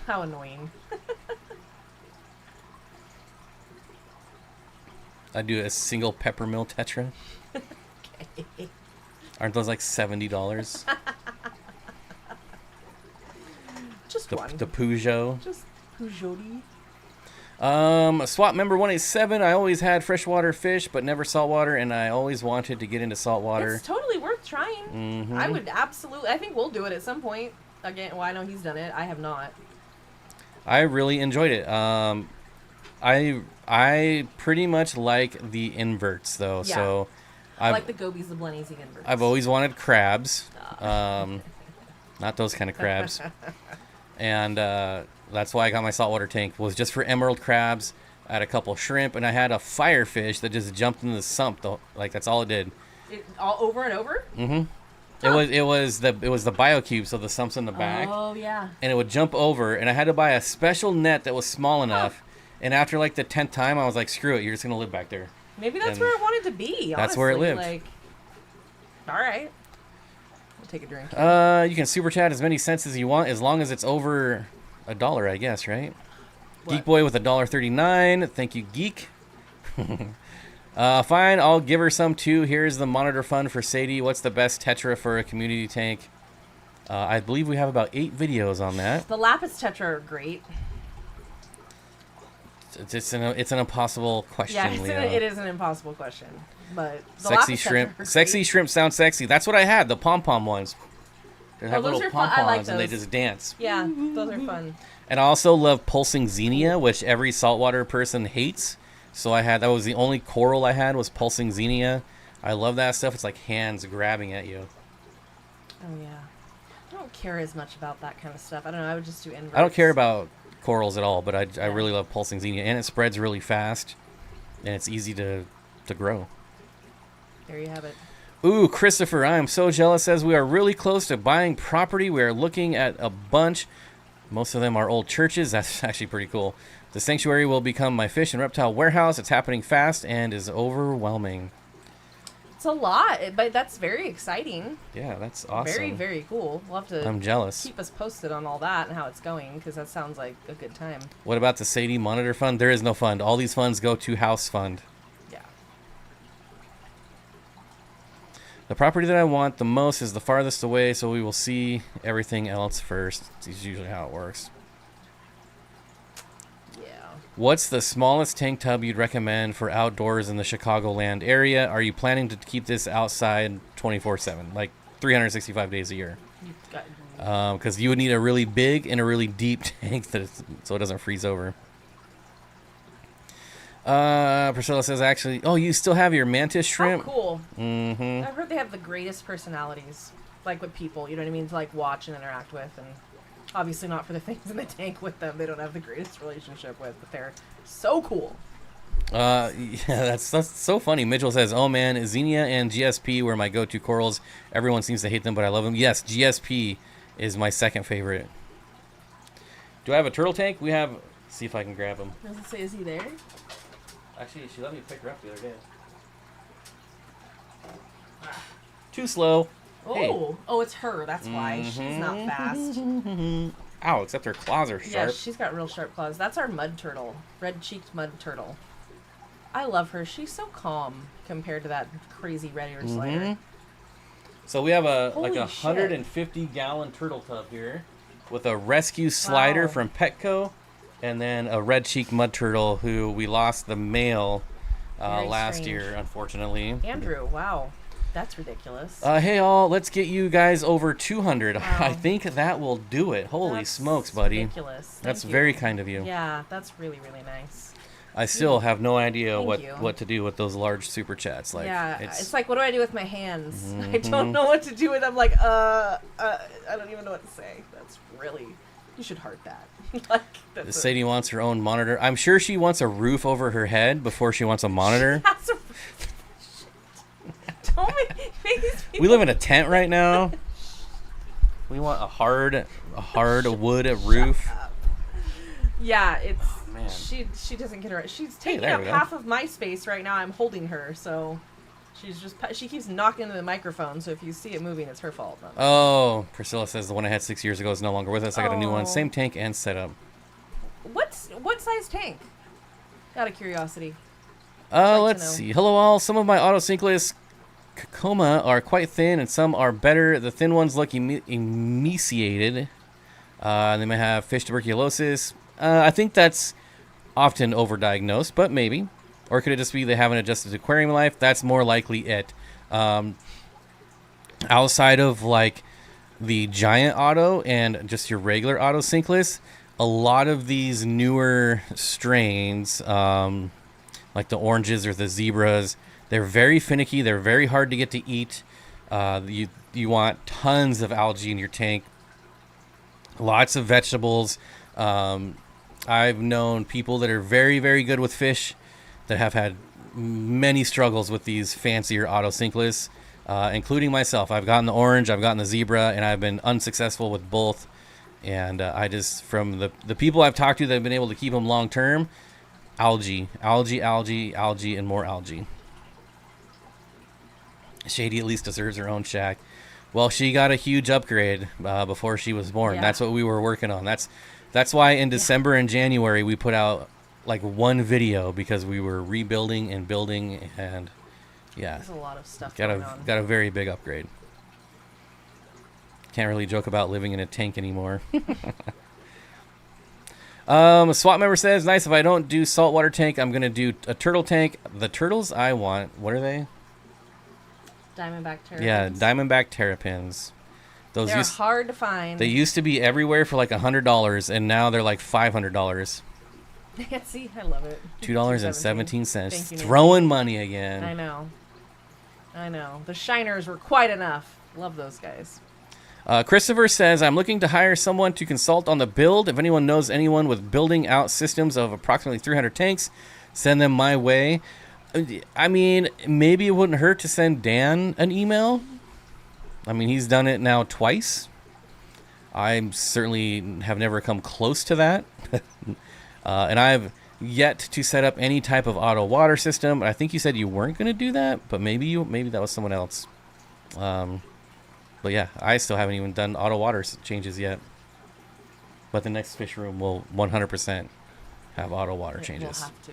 How annoying. I do a single peppermill tetra. Okay. Aren't those like $70? Just one. The Peugeot. Just Peugeot. Swap member 187. I always had freshwater fish, but never saltwater, and I always wanted to get into saltwater. It's totally worth trying. Mm-hmm. I would absolutely. I think we'll do it at some point. Again, well, I know he's done it. I have not. I really enjoyed it. I pretty much like the inverts though. Yeah. So I like the gobies, the blennies, the inverts. I've always wanted crabs. Not those kind of crabs. And that's why I got my saltwater tank, was just for emerald crabs. I had a couple shrimp, and I had a firefish that just jumped into the sump. Like that's all it did. All over and over. Mm-hmm. Huh. It was the BioCube, so the sump's in the back. Oh yeah. And it would jump over, and I had to buy a special net that was small enough. And after like the 10th time, I was like, screw it, you're just gonna live back there. Maybe that's where it wanted to be. Honestly. That's where it lived. Like, all right. We'll take a drink. You can super chat as many cents as you want, as long as it's over $1, I guess, right? What? Geek Boy with $1.39. Thank you, Geek. Fine, I'll give her some too. Here's the monitor fund for Sadie. What's the best Tetra for a community tank? I believe we have about 8 videos on that. The Lapis Tetra are great. It's an impossible question. Yeah, it is an impossible question. But the sexy shrimp. Sexy shrimp sound sexy. That's what I had. The pom pom ones. They have little pom poms and they just dance. Yeah, those are fun. And I also love pulsing xenia, which every saltwater person hates. So that was the only coral I had, was pulsing xenia. I love that stuff. It's like hands grabbing at you. Oh yeah. I don't care as much about that kind of stuff. I don't know. I would just do inverts. I don't care about corals at all, but I really love pulsing xenia, and it spreads really fast, and it's easy to grow. There you have it. Ooh, Christopher, I am so jealous, as we are really close to buying property. We are looking at a bunch. Most of them are old churches. That's actually pretty cool. The sanctuary will become my fish and reptile warehouse. It's happening fast and is overwhelming. It's a lot, but that's very exciting. Yeah, that's awesome. Very, very cool. We'll have to I'm jealous. Keep us posted on all that and how it's going, because that sounds like a good time. What about the Sadie Monitor Fund? There is no fund. All these funds go to House Fund. Yeah. The property that I want the most is the farthest away, so we will see everything else first. It's usually how it works. What's the smallest tank tub you'd recommend for outdoors in the Chicagoland area? Are you planning to keep this outside 24/7, like 365 days a year? Because you would need a really big and a really deep tank so it doesn't freeze over. Priscilla says, actually, oh, you still have your mantis shrimp? Oh, cool. Mm-hmm. I've heard they have the greatest personalities. like with people, you know what I mean, to like watch and interact with, and obviously not for the things in the tank with them. They don't have the greatest relationship with, but they're so cool. Yeah, that's so funny. Mitchell says, "Oh man, Xenia and GSP were my go-to corals. Everyone seems to hate them, but I love them." Yes, GSP is my second favorite. Do I have a turtle tank? We have. See if I can grab him. Does it say, is he there? Actually, she let me pick her up the other day. Too slow. Oh, Hey. oh, it's her. That's why she's not fast. Ow! Except her claws are sharp. Yeah, she's got real sharp claws. That's our mud turtle, red-cheeked mud turtle. I love her. She's so calm compared to that crazy red-eared slider. So we have a Holy like a shit. 150-gallon turtle tub here, with a rescue slider from Petco, and then a red-cheeked mud turtle who we lost the male last year, unfortunately. Andrew, wow. That's ridiculous. Hey all, let's get you guys over 200. Wow. I think that will do it. Holy That's smokes, buddy. Ridiculous. That's Thank you. very kind of you. Yeah, that's really, really nice. I still have no idea Thank you. what to do with those large super chats. Like, Yeah, it's it's like, what do I do with my hands? I don't know what to do with them. Like, I don't even know what to say. That's really, you should heart that. Like, that's Sadie wants her own monitor. I'm sure she wants a roof over her head before she wants a monitor. Don't make these people. We live in a tent right now. We want a hard wood roof. Yeah, it's man. she doesn't get her. She's taking there up we go. half of my space right now. I'm holding her, so she keeps knocking into the microphone. So if you see it moving, it's her fault. Not mine. Oh, Priscilla says the one I had 6 years ago is no longer with us. I got a new one, Oh. same tank and setup. What size tank? Out of curiosity. Let's know. see. Hello all. Some of my autocinkless Kakoma are quite thin, and some are better. The thin ones look emaciated. They may have fish tuberculosis. I think that's often overdiagnosed, but maybe. Or could it just be they haven't adjusted to aquarium life? That's more likely it. Outside of like the giant auto and just your regular autocinkless, a lot of these newer strains, like the oranges or the zebras, they're very finicky. They're very hard to get to eat. You want tons of algae in your tank, lots of vegetables. I've known people that are very, very good with fish that have had many struggles with these fancier autocinkless, including myself. I've gotten the orange, I've gotten the zebra, and I've been unsuccessful with both. And I just, from the people I've talked to that have been able to keep them long term, algae, and more algae. Shady at least deserves her own shack. Well, she got a huge upgrade before she was born. Yeah. That's what we were working on. That's why in December and January we put out like one video, because we were rebuilding and building, and yeah, There's a lot of stuff got going on. a very big upgrade. Can't really joke about living in a tank anymore. A SWAT member says, nice, if I don't do saltwater tank, I'm going to do a turtle tank. The turtles I want, what are they? Diamondback terrapins. Yeah, diamondback terrapins. Those They're hard to find. They used to be everywhere for like $100, and now they're like $500. See, I love it. $2.17. Thank you, Nancy. Throwing money again. I know. The shiners were quite enough. Love those guys. Christopher says, I'm looking to hire someone to consult on the build. If anyone knows anyone with building out systems of approximately 300 tanks, send them my way. I mean, maybe it wouldn't hurt to send Dan an email. I mean, he's done it now twice. I certainly have never come close to that. And I've yet to set up any type of auto water system. I think you said you weren't going to do that, but maybe that was someone else. But yeah, I still haven't even done auto water changes yet. But the next fish room will 100% have auto water changes. We'll have to.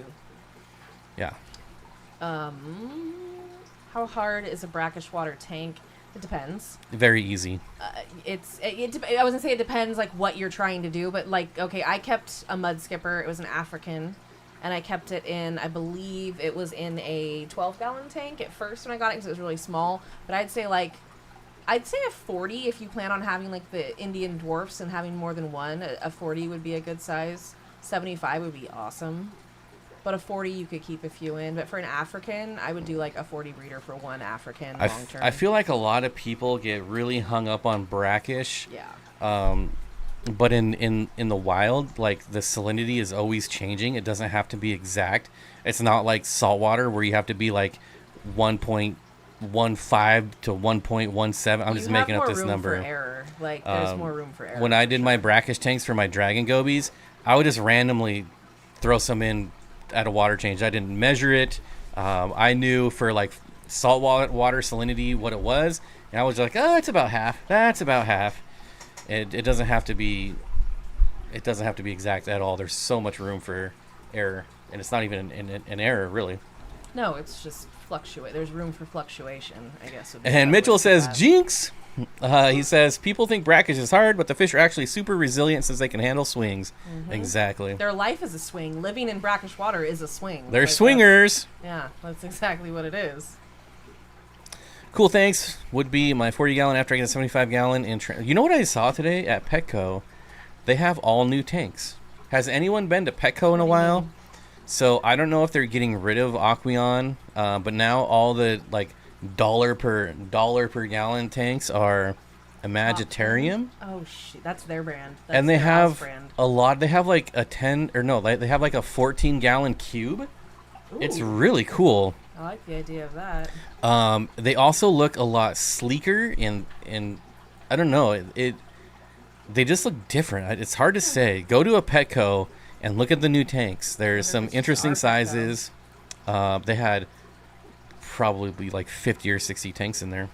Yeah. How hard is a brackish water tank? It depends. Very easy. I was gonna say it depends, like what you're trying to do, but like, okay, I kept a mud skipper. It was an African, and I kept it in, I believe it was in a 12-gallon tank at first when I got it, because it was really small. But I'd say a 40 if you plan on having like the Indian dwarfs and having more than one. A 40 would be a good size. 75 would be awesome. But a 40 you could keep a few in. But for an African, I would do like a 40 breeder for one African long term. I feel like a lot of people get really hung up on brackish. Yeah. But in the wild, like the salinity is always changing. It doesn't have to be exact. It's not like saltwater where you have to be like 1.15 to 1.17. I'm just making up this number. For error. Like there's more room for error. When I did my brackish tanks for my dragon gobies, I would just randomly throw some in at a water change. I didn't measure it. I knew for like salt water salinity what it was, and I was like, oh, it's about half. That's about half. It doesn't have to be. It doesn't have to be exact at all. There's so much room for error, and it's not even an error really. No, it's just fluctuate. There's room for fluctuation, I guess. And Mitchell says, jinx. He says, people think brackish is hard, but the fish are actually super resilient since they can handle swings. Mm-hmm. Exactly. Their life is a swing. Living in brackish water is a swing. They're swingers. Yeah, that's exactly what it is. Cool, thanks. Would be my 40-gallon after I get a 75-gallon. You know what I saw today at Petco? They have all new tanks. Has anyone been to Petco in a while? So I don't know if they're getting rid of Aquarium, but now all the like dollar per gallon tanks are Imagitarium. Oh shit, that's their brand. That's and they have brand. a lot. They have like a 10 or no, they have like a 14-gallon cube. Ooh. It's really cool. I like the idea of that. They also look a lot sleeker and I don't know, they just look different. It's hard to say. Go to a Petco and look at the new tanks. There's some interesting sizes. They had probably like 50 or 60 tanks in there.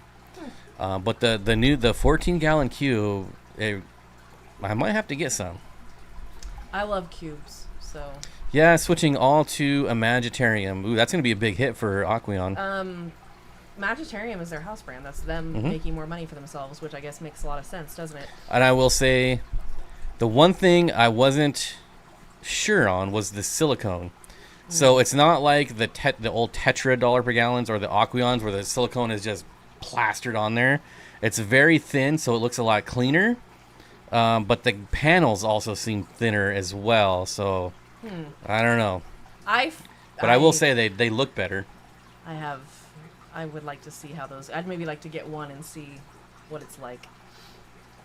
But the 14-gallon cube, I might have to get some. I love cubes, so. Yeah, switching all to Imagitarium. Ooh, that's going to be a big hit for Aquarium. Imagitarium is their house brand. That's them making more money for themselves, which I guess makes a lot of sense, doesn't it? And I will say, the one thing I wasn't sure on was the silicone. So it's not like the old Tetra dollar per gallons or the Aquariums where the silicone is just plastered on there. It's very thin, so it looks a lot cleaner. But the panels also seem thinner as well. So I don't know. I will say they look better. I would like to see how those. I'd maybe like to get one and see what it's like,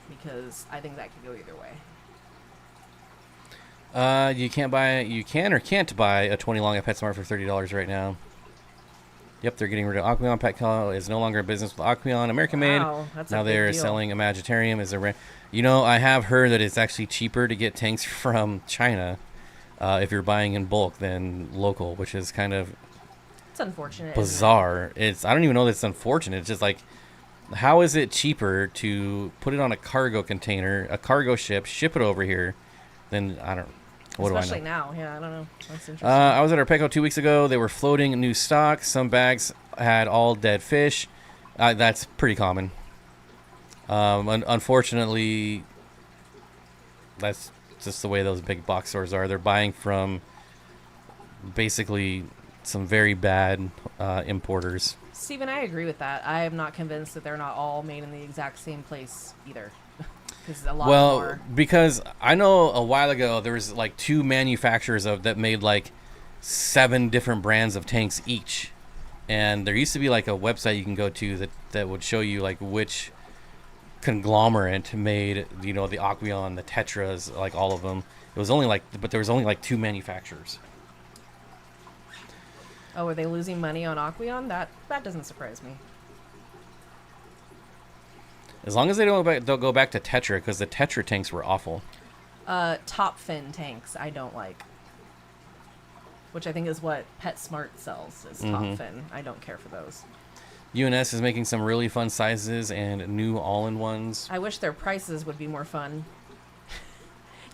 because I think that could go either way. You can or can't buy a 20 long at PetSmart for $30 right now. Yep, they're getting rid of Aquarium. Petco is no longer a business with Aquarium, American made. That's now they're selling Imagitarium as a. I have heard that it's actually cheaper to get tanks from China, if you're buying in bulk than local, which is kind of. It's unfortunate. Bizarre. I don't even know that it's unfortunate. It's just like, how is it cheaper to put it on a cargo container, a cargo ship, ship it over here, than I don't. What Especially do I know? now, yeah, I don't know. That's interesting. I was at our Petco 2 weeks ago. They were floating new stock. Some bags had all dead fish. That's pretty common. Unfortunately, that's just the way those big box stores are. They're buying from basically some very bad importers. Stephen, I agree with that. I am not convinced that they're not all made in the exact same place either. A lot more. Because I know a while ago there was like 2 manufacturers that made like 7 different brands of tanks each, and there used to be like a website you can go to that would show you like which conglomerate made the Aquarium, the Tetras, like all of them. It was only but there was only like 2 manufacturers. Oh, are they losing money on Aquarium? That doesn't surprise me. As long as they'll go back to Tetra, because the Tetra tanks were awful. Top fin tanks I don't like, which I think is what PetSmart sells is top fin. I don't care for those. UNS is making some really fun sizes and new all-in-ones. I wish their prices would be more fun.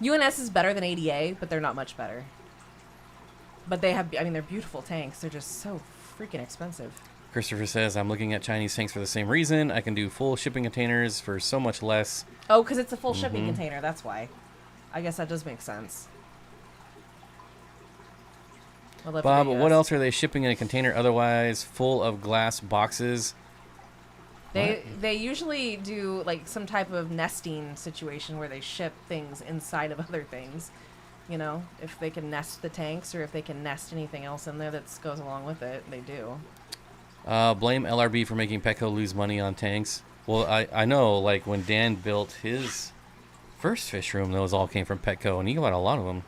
UNS is better than ADA, but they're not much better. But they're beautiful tanks. They're just so freaking expensive. Christopher says, I'm looking at Chinese tanks for the same reason. I can do full shipping containers for so much less. Oh, because it's a full shipping container. That's why. I guess that does make sense. Bob, what else are they shipping in a container otherwise full of glass boxes? They usually do like some type of nesting situation where they ship things inside of other things. You know, if they can nest the tanks or if they can nest anything else in there that goes along with it, they do. Blame LRB for making Petco lose money on tanks. Well, I know, like, when Dan built his first fish room, those all came from Petco, and he got a lot of them.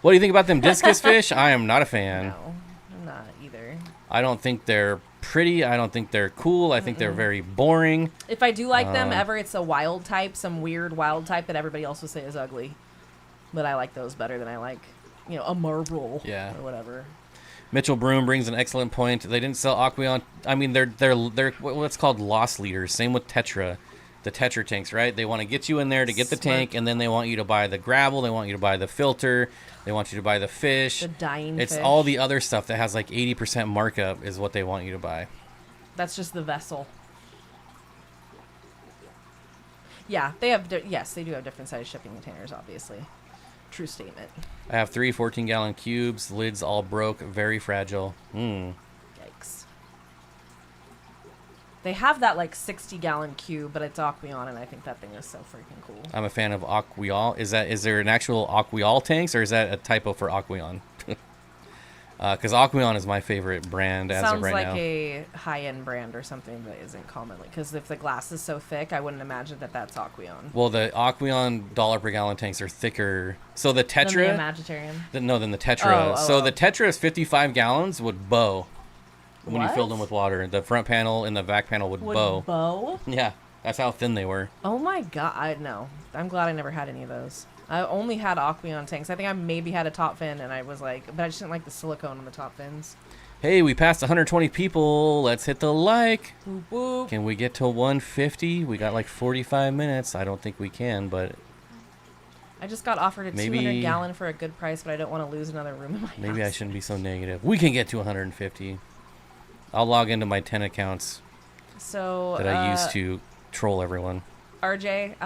What do you think about them discus fish? I am not a fan. No, I'm not either. I don't think they're pretty. I don't think they're cool. I think they're very boring. If I do like them ever, it's a wild type, some weird wild type that everybody else would say is ugly. But I like those better than I like, a marble or whatever. Mitchell Broom brings an excellent point. They didn't sell Aquarium. I mean, they're what's called loss leaders. Same with Tetra, the Tetra tanks, right? They want to get you in there to get the tank, and then they want you to buy the gravel. They want you to buy the filter. They want you to buy the fish. The dying It's fish. all the other stuff that has like 80% markup is what they want you to buy. That's just the vessel. Yeah, they have. Yes, they do have different size shipping containers, obviously. True statement. I have 3 14-gallon cubes. Lids all broke. Very fragile. Yikes. They have that like 60-gallon cube, but it's Aquarium, and I think that thing is so freaking cool. I'm a fan of Aquial. Is there an actual Aquial tanks, or is that a typo for Aquarium? Because Aquarium is my favorite brand as of right now. Sounds like a high-end brand or something that isn't commonly. Because if the glass is so thick, I wouldn't imagine that that's Aquarium. Well, the Aquarium dollar per gallon tanks are thicker. So the Tetra. Than the than the Tetra. Oh. The Tetra is 55 gallons would bow when you What? filled them with water. The front panel and the back panel would bow. Bow? Yeah, that's how thin they were. Oh my god, no. I'm glad I never had any of those. I only had Aquarium tanks. I think I maybe had a top fin, and I was like, but I just didn't like the silicone on the top fins. Hey, we passed 120 people. Let's hit the like. Boop, boop. Can we get to 150? We got like 45 minutes. I don't think we can, but I just got offered a maybe 200 gallon for a good price, but I don't want to lose another room in my house. maybe I shouldn't be so negative. We can get to 150. I'll log into my 10 accounts So that I used to troll everyone. RJ,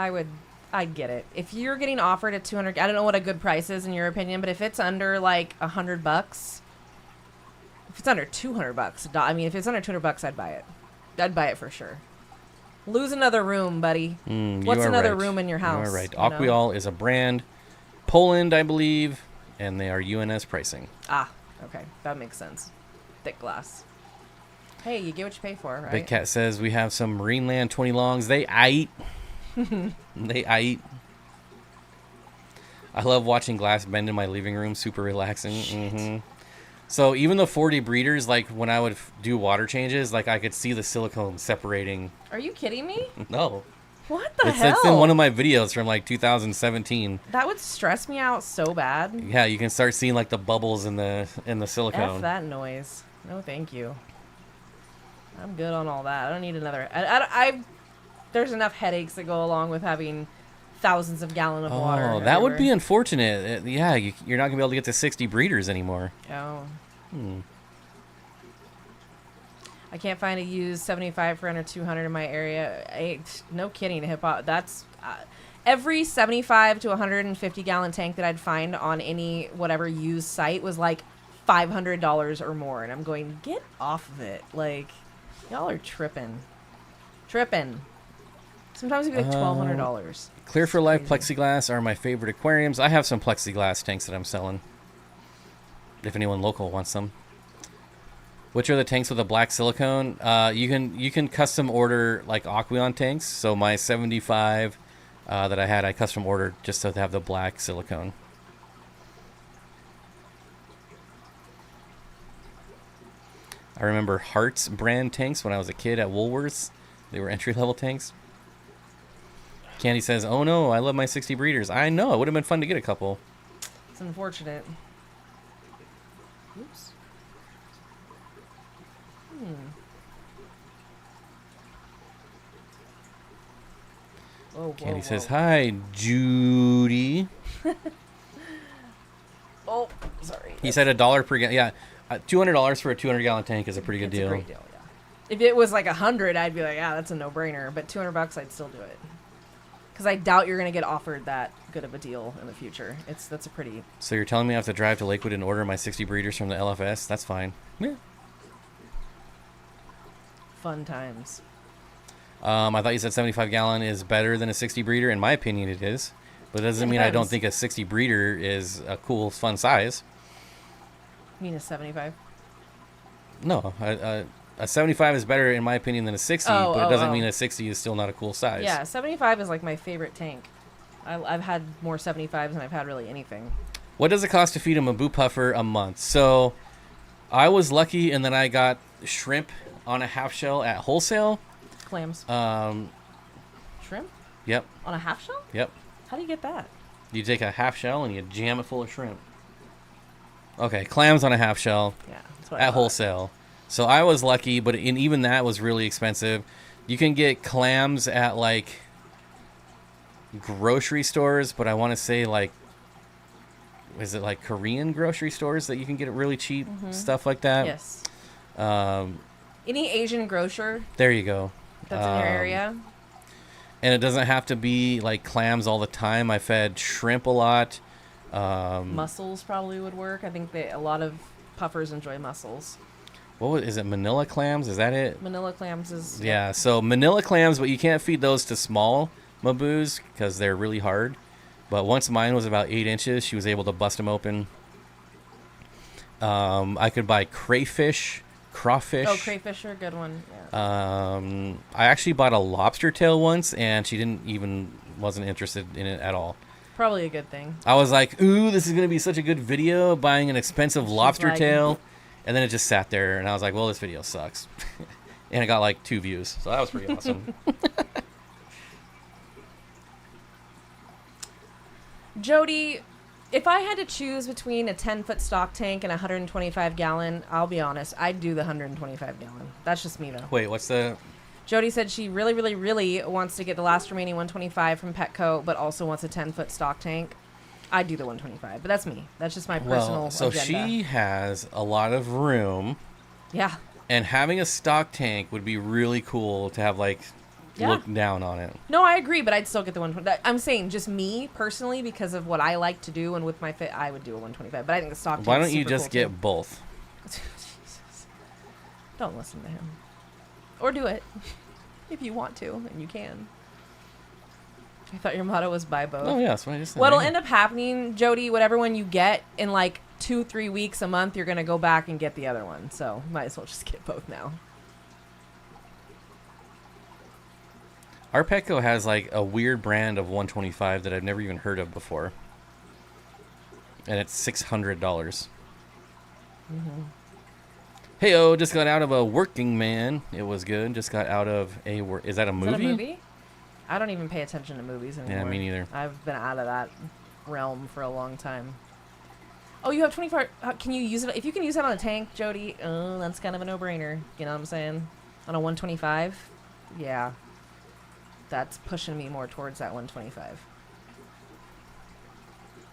I'd get it. If you're getting offered a 200, I don't know what a good price is in your opinion, but if it's under like $100, if it's under $200, I mean, if it's under $200, I'd buy it. I'd buy it for sure. Lose another room, buddy. What's another room in your house? You are right. Aquial is a brand, Poland, I believe, and they are UNS pricing. Ah, okay, that makes sense. Thick glass. Hey, you get what you pay for, right? Big Cat says we have some Marineland 20 longs. They ate. They ate. I love watching glass bend in my living room. Super relaxing. So even the 40 breeders, like when I would do water changes, like I could see the silicone separating. Are you kidding me? No. What the hell? It's in one of my videos from like 2017. That would stress me out so bad. Yeah, you can start seeing like the bubbles in the silicone. F that noise. No, thank you. I'm good on all that. I don't need another. There's enough headaches that go along with having thousands of gallons of water. Oh, that would be unfortunate. You're not gonna be able to get to 60 breeders anymore. Oh. I can't find a used 75 for under 200 in my area. No kidding, hip hop. That's every 75 to 150 gallon tank that I'd find on any whatever used site was like $500 or more, and I'm going, get off of it. Like, y'all are tripping. Sometimes it'd be like $1,200. Clear for Life plexiglass are my favorite aquariums. I have some plexiglass tanks that I'm selling. If anyone local wants them. Which are the tanks with the black silicone? You can custom order like Aquarium tanks. So my 75 that I had, I custom ordered just to have the black silicone. I remember Hearts brand tanks when I was a kid at Woolworths. They were entry-level tanks. Candy says, oh no, I love my 60 breeders. I know, it would have been fun to get a couple. It's unfortunate. Oops. Candy says, hi, Judy. Oh, sorry. He said $1 per gallon. Yeah, $200 for a 200-gallon tank is a pretty good deal. It's a great deal, yeah. If it was like 100, I'd be like, yeah, that's a no-brainer. But $200, I'd still do it. Because I doubt you're going to get offered that good of a deal in the future. That's a pretty... So you're telling me I have to drive to Lakewood and order my 60 breeders from the LFS? That's fine. Yeah. Fun times. I thought you said 75-gallon is better than a 60 breeder. In my opinion, it is. But it doesn't It mean I don't depends. think a 60 breeder is a cool, fun size. You mean a 75? No, a 75 is better in my opinion than a 60, but it doesn't mean a 60 is still not a cool size. Yeah, 75 is like my favorite tank. I've had more 75s than I've had really anything. What does it cost to feed a Maboo puffer a month? So I was lucky and then I got shrimp on a half shell at wholesale. Clams. Shrimp? Yep. On a half shell? Yep. How do you get that? You take a half shell and you jam it full of shrimp. Okay, clams on a half shell Yeah, that's what I at thought. wholesale. So I was lucky, but even that was really expensive. You can get clams at like grocery stores, but I want to say like, is it like Korean grocery stores that you can get it really cheap? Stuff like that. Yes. Um, Any Asian grocer there you go. that's in your area? And it doesn't have to be like clams all the time. I fed shrimp a lot. Mussels probably would work. I think a lot of puffers enjoy mussels. Is it Manila clams? Is that it? Manila clams is... Yeah, so Manila clams, but you can't feed those to small Maboos because they're really hard. But once mine was about 8 inches, she was able to bust them open. I could buy crayfish, crawfish. Oh, crayfish are a good one. Yeah. I actually bought a lobster tail once, and she wasn't interested in it at all. Probably a good thing. I was like, ooh, this is going to be such a good video, buying an expensive lobster like, tail. And then it just sat there, and I was like, well, this video sucks. And it got like 2 views, so that was pretty awesome. Jody, if I had to choose between a 10-foot stock tank and a 125-gallon, I'll be honest, I'd do the 125-gallon. That's just me, though. Wait, what's the... Jody said she really, really, really wants to get the last remaining 125 from Petco, but also wants a 10-foot stock tank. I'd do the 125, but that's me. That's just my personal so agenda. she has a lot of room, Yeah. and having a stock tank would be really cool to have, like, Yeah. look down on it. No, I agree, but I'd still get the 125. I'm saying just me, personally, because of what I like to do and with my fit, I would do a 125. But I think the stock tank Why is don't you super just cool, get too. both? Jesus. Don't listen to him. Or do it. If you want to, and you can. I thought your motto was buy both. Oh, yeah, that's what I just said. What'll Yeah. end up happening, Jody, whatever one you get, in like 2-3 weeks, a month, you're going to go back and get the other one. So might as well just get both now. Our Petco has, like, a weird brand of 125 that I've never even heard of before. And it's $600. Mm-hmm. Hey-oh, just got out of a Working Man. It was good. Just got out of a... Is that a movie? Is that a movie? I don't even pay attention to movies anymore. Yeah, me neither. I've been out of that realm for a long time. Oh, you have 24... can you use it? If you can use that on a tank, Jody, that's kind of a no-brainer. You know what I'm saying? On a 125? Yeah. That's pushing me more towards that 125.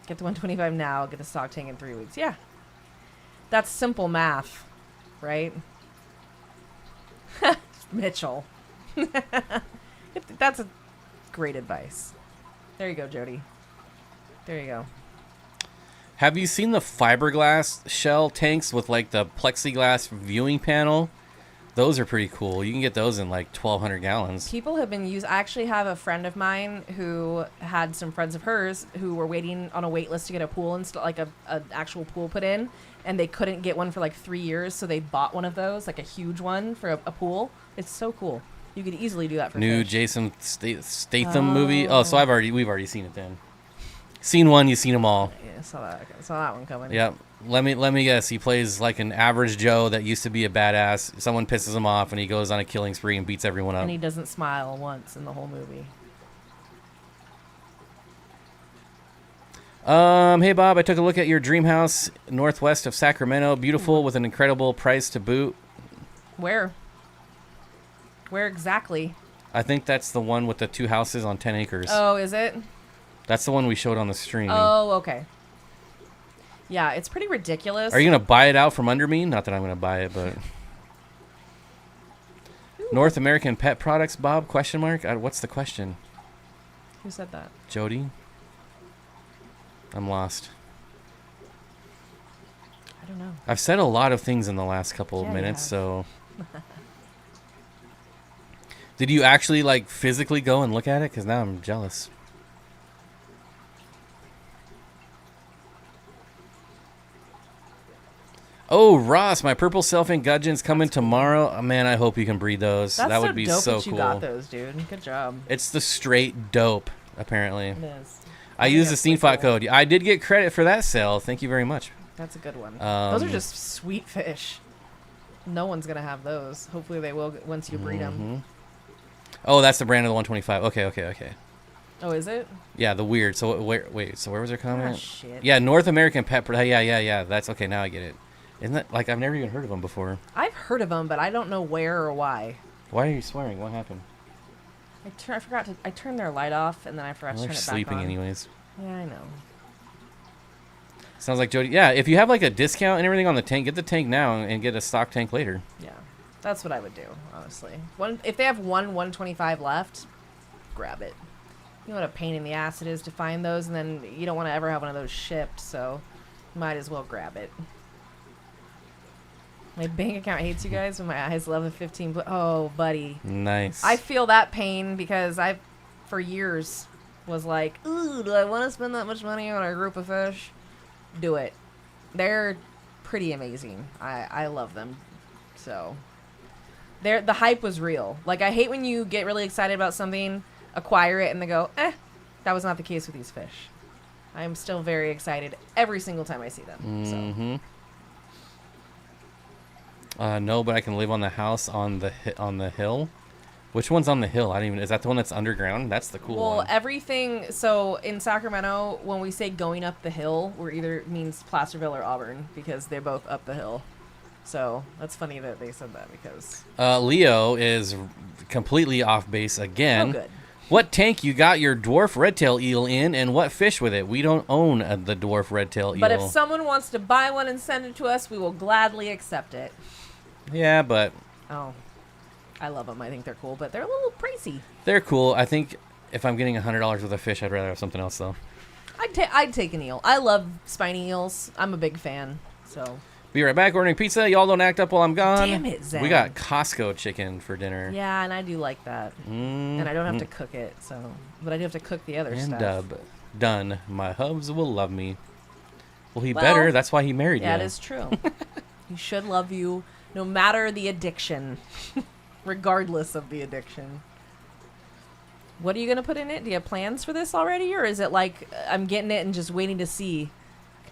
Get the 125 now, get the stock tank in 3 weeks. Yeah. That's simple math, right? Mitchell. That's a great advice. There you go, Jody. There you go. Have you seen the fiberglass shell tanks with, like, the plexiglass viewing panel? Those are pretty cool. You can get those in, like, 1,200 gallons. People have been I actually have a friend of mine who had some friends of hers who were waiting on a wait list to get a pool like a actual pool put in, and they couldn't get one for like 3 years, so they bought one of those, like a huge one for a pool. It's so cool. You could easily do that for New fish. Jason Statham movie. Oh, so we've already seen it then. Seen one, you've seen them all. Yeah, saw that one coming. Yep. Let me guess. He plays like an average Joe that used to be a badass. Someone pisses him off, and he goes on a killing spree and beats everyone up. And he doesn't smile once in the whole movie. Hey Bob, I took a look at your dream house northwest of Sacramento. Beautiful with an incredible price to boot. Where? Where exactly? I think that's the one with the 2 houses on 10 acres. Oh, is it? That's the one we showed on the stream. Oh, okay. Yeah, it's pretty ridiculous. Are you going to buy it out from under me? Not that I'm going to buy it, but... North American Pet Products, Bob? Question mark? What's the question? Who said that? Jody? I'm lost. I don't know. I've said a lot of things in the last couple of Yeah, you minutes, have. so... Did you actually, like, physically go and look at it? Because now I'm jealous. Oh, Ross, my purple self-ink gudgeons coming tomorrow. Oh, man, I hope you can breed those. That's that would be dope so that you cool. got those, dude. Good job. It's the straight dope, apparently. It is. I used the Steenfott code. I did get credit for that sale. Thank you very much. That's a good one. Those are just sweet fish. No one's going to have those. Hopefully they will once you breed them. Oh, that's the brand of the 125. Okay. Oh, is it? Yeah, the weird. So wait. So where was their comment? Oh, shit. Yeah, North American pet. Yeah. That's okay. Now I get it. Isn't that like I've never even heard of them before? I've heard of them, but I don't know where or why. Why are you swearing? What happened? I forgot to. I turned their light off, and then I forgot to turn it back on. They're sleeping anyways. Yeah, I know. Sounds like Jody. Yeah, if you have like a discount and everything on the tank, get the tank now and get a stock tank later. Yeah, that's what I would do, honestly. If they have one 125 left, grab it. You know what a pain in the ass it is to find those, and then you don't want to ever have one of those shipped, so might as well grab it. My bank account hates you guys when my eyes level 15. Oh, buddy. Nice. I feel that pain because I've, for years, was like, ooh, do I want to spend that much money on a group of fish? Do it. They're pretty amazing. I love them. So, the hype was real. Like, I hate when you get really excited about something, acquire it, and they go, that was not the case with these fish. I'm still very excited every single time I see them. So. No, but I can live on the house on the hill. Which one's on the hill? I don't even. Is that the one that's underground? That's the cool one. Well, everything. So in Sacramento, when we say going up the hill, we're either means Placerville or Auburn because they're both up the hill. So that's funny that they said that because. Leo is completely off base again. Oh, good. What tank you got your dwarf redtail eel in, and what fish with it? We don't own the dwarf redtail eel. But if someone wants to buy one and send it to us, we will gladly accept it. Yeah, but... Oh. I love them. I think they're cool, but they're a little pricey. They're cool. I think if I'm getting $100 worth of fish, I'd rather have something else, though. I'd take an eel. I love spiny eels. I'm a big fan, so... Be right back ordering pizza. Y'all don't act up while I'm gone. Damn it, Zen. We got Costco chicken for dinner. Yeah, and I do like that. And I don't have to cook it, so... But I do have to cook the other stuff. Done. My hubs will love me. Well, he better. That's why he married you. That is true. He should love you no matter the addiction. Regardless of the addiction. What are you going to put in it? Do you have plans for this already? Or is it like I'm getting it and just waiting to see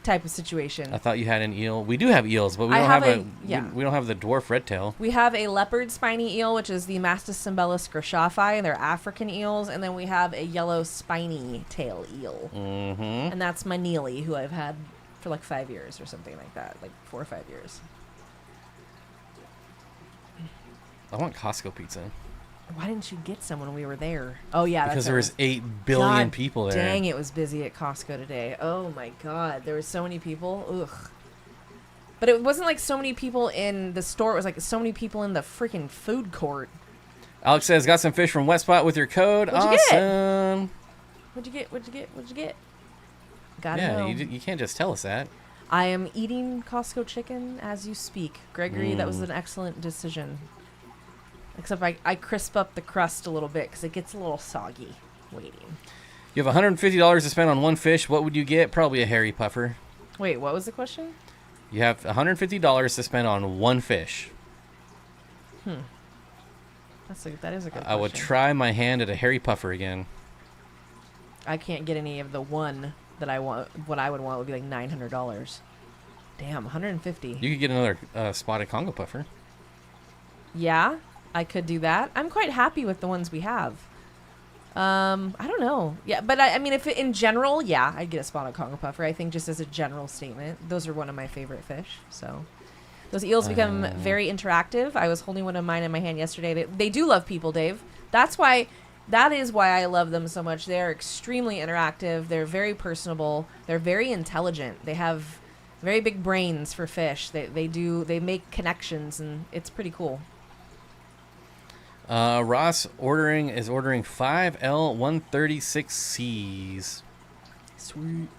type of situation? I thought you had an eel. We do have eels, but we don't have we don't have the dwarf redtail. We have a leopard spiny eel, which is the Mastus cymbellus groshofi, and they're African eels. And then we have a yellow spiny tail eel. And that's my Neely, who I've had for like 5 years or something like that. Like 4 or 5 years. I want Costco pizza. Why didn't you get some when we were there? Oh, yeah. Because there was 8 billion people there. Dang, it was busy at Costco today. Oh, my God. There were so many people. Ugh. But it wasn't like so many people in the store. It was like so many people in the freaking food court. Alex says, got some fish from Westpot with your code. What'd you awesome. What'd you get? Gotta yeah, know. you can't just tell us that. I am eating Costco chicken as you speak. Gregory, that was an excellent decision. Except I crisp up the crust a little bit because it gets a little soggy waiting. You have $150 to spend on one fish. What would you get? Probably a hairy puffer. Wait, what was the question? You have $150 to spend on one fish. That is a good question. I would try my hand at a hairy puffer again. I can't get any of the one that I want. What I would want would be like $900. Damn, $150. You could get another spotted Congo puffer. Yeah, I could do that. I'm quite happy with the ones we have. I don't know. Yeah, but I mean, if it, in general, yeah, I'd get a spotted Congo puffer. I think just as a general statement, those are one of my favorite fish. So those eels become very interactive. I was holding one of mine in my hand yesterday. They do love people, Dave. That is why I love them so much. They're extremely interactive. They're very personable. They're very intelligent. They have very big brains for fish. They make connections, and it's pretty cool. Ross is ordering 5L136Cs. Sweet.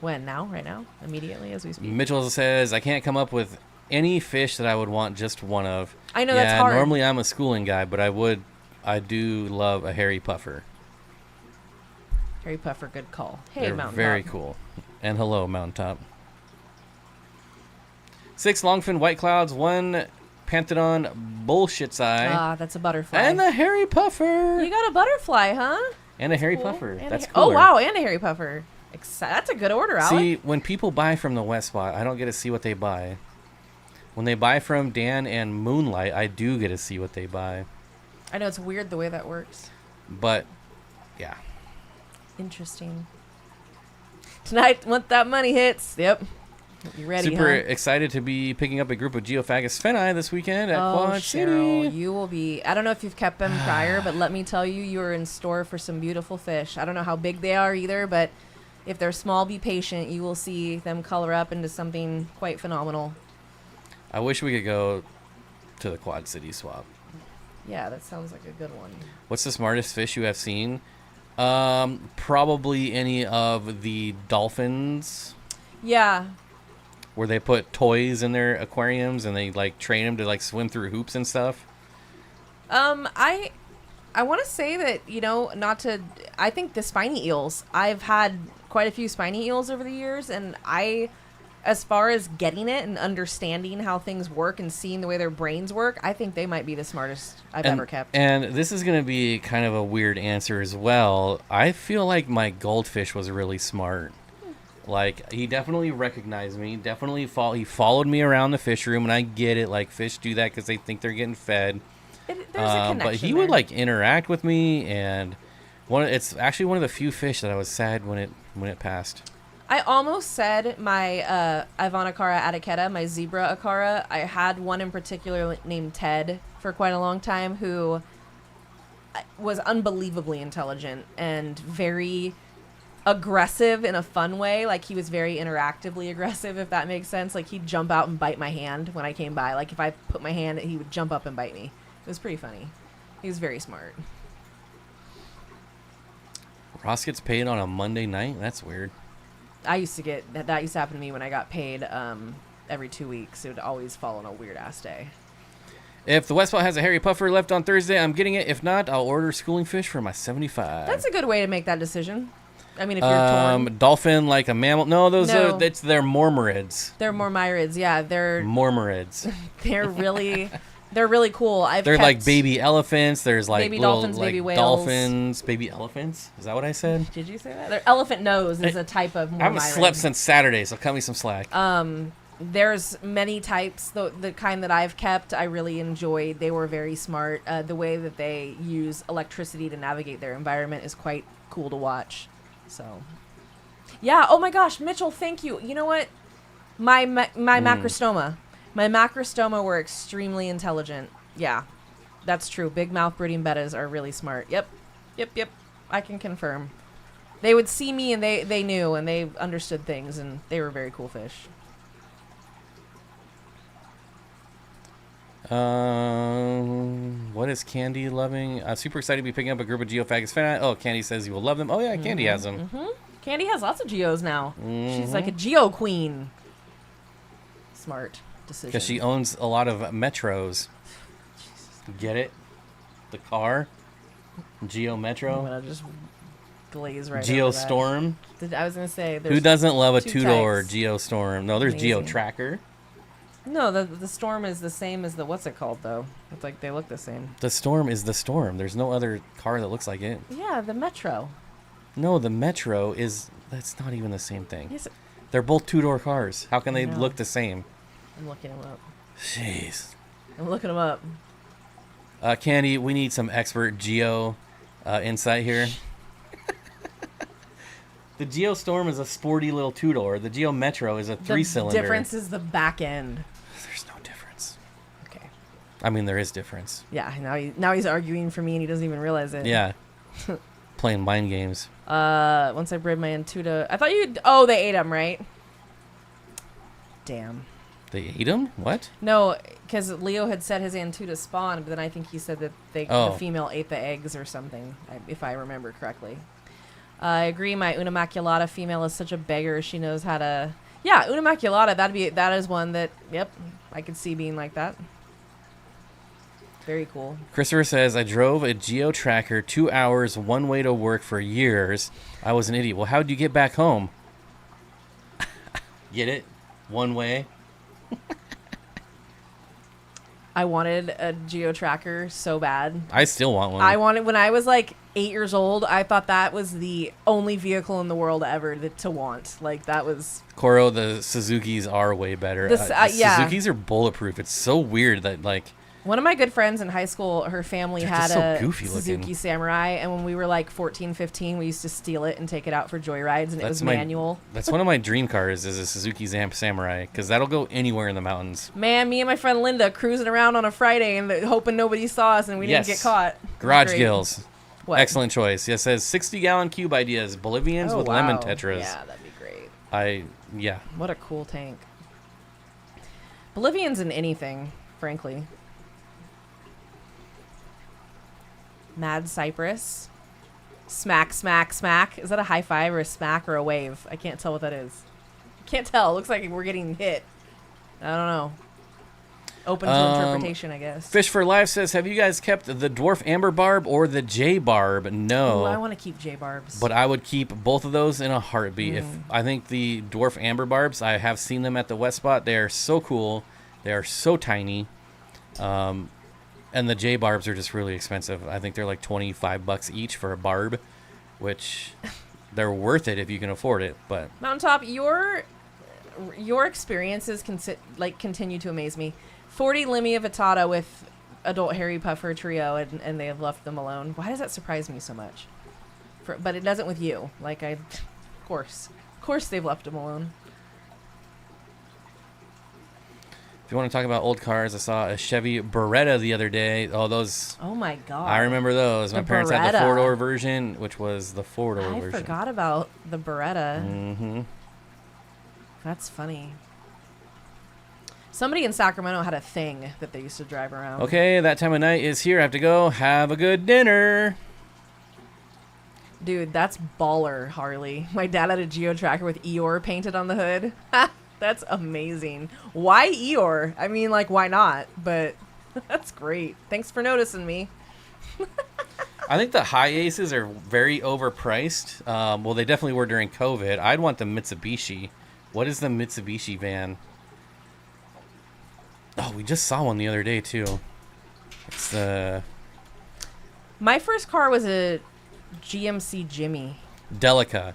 When? Now? Right now? Immediately as we speak? Mitchell says, I can't come up with any fish that I would want just one of. I know, that's hard. Normally I'm a schooling guy, but I do love a hairy puffer. Hairy puffer, good call. Hey, They're Mountaintop. very cool. And hello, Mountaintop. 6 longfin white clouds, 1 Pantodon bullshit's eye, Ah, that's a butterfly. and a hairy puffer. You got a butterfly, huh? And a hairy Cool. puffer. And That's a, cool. oh, wow, and a hairy puffer. That's a good order, Alec. See, when people buy from the West Spot, I don't get to see what they buy. When they buy from Dan and Moonlight, I do get to see what they buy. I know it's weird the way that works. But, yeah. Interesting. Tonight, once that money hits, yep. You ready, Super huh? excited to be picking up a group of Geophagus feni this weekend at Oh, Quad Cheryl, City. you will be... I don't know if you've kept them prior, but let me tell you, you are in store for some beautiful fish. I don't know how big they are either, but if they're small, be patient. You will see them color up into something quite phenomenal. I wish we could go to the Quad City swap. Yeah, that sounds like a good one. What's the smartest fish you have seen? Probably any of the dolphins, Yeah. where they put toys in their aquariums and they like train them to like swim through hoops and stuff. I want to say that, you know, not to... I think the spiny eels. I've had quite a few spiny eels over the years, and as far as getting it and understanding how things work and seeing the way their brains work, I think they might be the smartest I've ever kept. And this is going to be kind of a weird answer as well. I feel like my goldfish was really smart. Like, he definitely recognized me. He followed me around the fish room, and I get it. Like, fish do that because they think they're getting fed. There's a connection But he there. would, like, interact with me, and it's actually one of the few fish that I was sad when it passed. I almost said my Ivanacara atiquetta, my zebra acara. I had one in particular named Ted for quite a long time who was unbelievably intelligent and very aggressive in a fun way. Like, he was very interactively aggressive, if that makes sense. Like, he'd jump out and bite my hand when I came by. Like, if I put my hand, he would jump up and bite me. It was pretty funny. He was very smart. Ross gets paid on a Monday night? That's weird. I used to get that used to happen to me when I got paid every 2 weeks. It would always fall on a weird ass day. If the West Spot has a hairy puffer left on Thursday, I'm getting it. If not, I'll order schooling fish for my 75. That's a good way to make that decision. I mean, if you're torn. Dolphin, like a mammal. No, they're mormorids. They're more myrids. Yeah, they're Mormorids. they're really cool. They're like baby elephants. There's like baby little, dolphins, like baby whales. Dolphins, baby elephants. Is that what I said? Did you say that? Their elephant nose is a type of I haven't mormyrid. slept since Saturday, so cut me some slack. There's many types. The kind that I've kept, I really enjoyed. They were very smart. The way that they use electricity to navigate their environment is quite cool to watch. So, yeah. Oh my gosh, Mitchell, thank you. You know what? My macrostoma. My macrostoma were extremely intelligent. Yeah, that's true. Big mouth brooding bettas are really smart. Yep. I can confirm. They would see me and they knew and they understood things and they were very cool fish. What is Candy loving? Super excited to be picking up a group of Geophagus feni. Oh, Candy says you will love them. Oh yeah, Candy has them. Mm-hmm. Candy has lots of geos now. Mm-hmm. She's like a geo queen. Smart decision. Because she owns a lot of Metros. Get it? The car? Geo I'm Metro? gonna just glaze right Geo over that. Storm? I was gonna say Who doesn't love a two two-door types. Geo Storm? No, there's Geo Amazing. Tracker. No, the Storm is the same as the what's it called though? It's like they look the same. The Storm is the Storm. There's no other car that looks like it. Yeah, the Metro. No, the Metro is... That's not even the same thing. Yes, They're both two-door cars. How can they know. look the same? I'm looking them up. Jeez. I'm looking them up. Candy, we need some expert Geo insight here. The Geo Storm is a sporty little two-door. The Geo Metro is a three-cylinder. The difference is the back end. There's no difference. Okay. I mean, there is difference. Yeah. Now he's arguing for me and he doesn't even realize it. Yeah. Playing mind games. Once I bred my Antuta, I thought you'd. Oh, they ate them, right? Damn. They ate them? What? No, because Leo had said his Antuta spawned, but then I think he said that the female ate the eggs or something, if I remember correctly. I agree. My Una Maculata female is such a beggar. She knows how to. Yeah, Una Maculata. That is one that. Yep, I could see being like that. Very cool. Christopher says, I drove a Geo Tracker 2 hours one way to work for years. I was an idiot. Well, how'd you get back home? Get it? One way? I wanted a geo tracker so bad. I still want one. I wanted when I was like 8 years old. I thought that was the only vehicle in the world ever to want. Like that was. Koro, the Suzukis are way better. Yeah. Suzukis are bulletproof. It's so weird that like. One of my good friends in high school, her family They're had just so a goofy Suzuki looking. Samurai, and when we were like 14, 15, we used to steal it and take it out for joyrides, and it was manual. That's one of my dream cars is a Suzuki Samurai, because that'll go anywhere in the mountains. Man, me and my friend Linda cruising around on a Friday and hoping nobody saw us and we didn't get caught. Garage Gills. What? Excellent choice. It says 60-gallon cube ideas, Bolivians with lemon tetras. Yeah, that'd be great. Yeah. What a cool tank. Bolivians in anything, frankly. Mad Cypress. Smack, smack, smack. Is that a high five or a smack or a wave? I can't tell what that is. Can't tell. It looks like we're getting hit. I don't know. Open to interpretation, I guess. Fish for Life says, have you guys kept the dwarf amber barb or the J barb? No. Ooh, I want to keep J barbs. But I would keep both of those in a heartbeat. If I think the dwarf amber barbs, I have seen them at the West Spot. They are so cool. They are so tiny. And the J barbs are just really expensive. I think they're like $25 each for a barb, which they're worth it if you can afford it. But Mountaintop, your experiences continue to amaze me. 40 Limia Vittata with adult hairy puffer trio, and they have left them alone. Why does that surprise me so much? But it doesn't with you. Of course they've left them alone. if you want to talk about old cars, I saw a Chevy Beretta the other day. Oh, those. Oh my God. I remember those. My parents had the four-door version, which was the four-door version. I forgot about the Beretta. Mm-hmm. That's funny. Somebody in Sacramento had a thing that they used to drive around. Okay, that time of night is here. I have to go. Have a good dinner. Dude, that's baller, Harley. My dad had a Geo Tracker with Eeyore painted on the hood. That's amazing. Why Eeyore? I mean, like, why not? But that's great. Thanks for noticing me. I think the high aces are very overpriced. Well, they definitely were during COVID. I'd want the Mitsubishi. What is the Mitsubishi van? Oh, we just saw one the other day, too. It's the... My first car was a GMC Jimmy. Delica.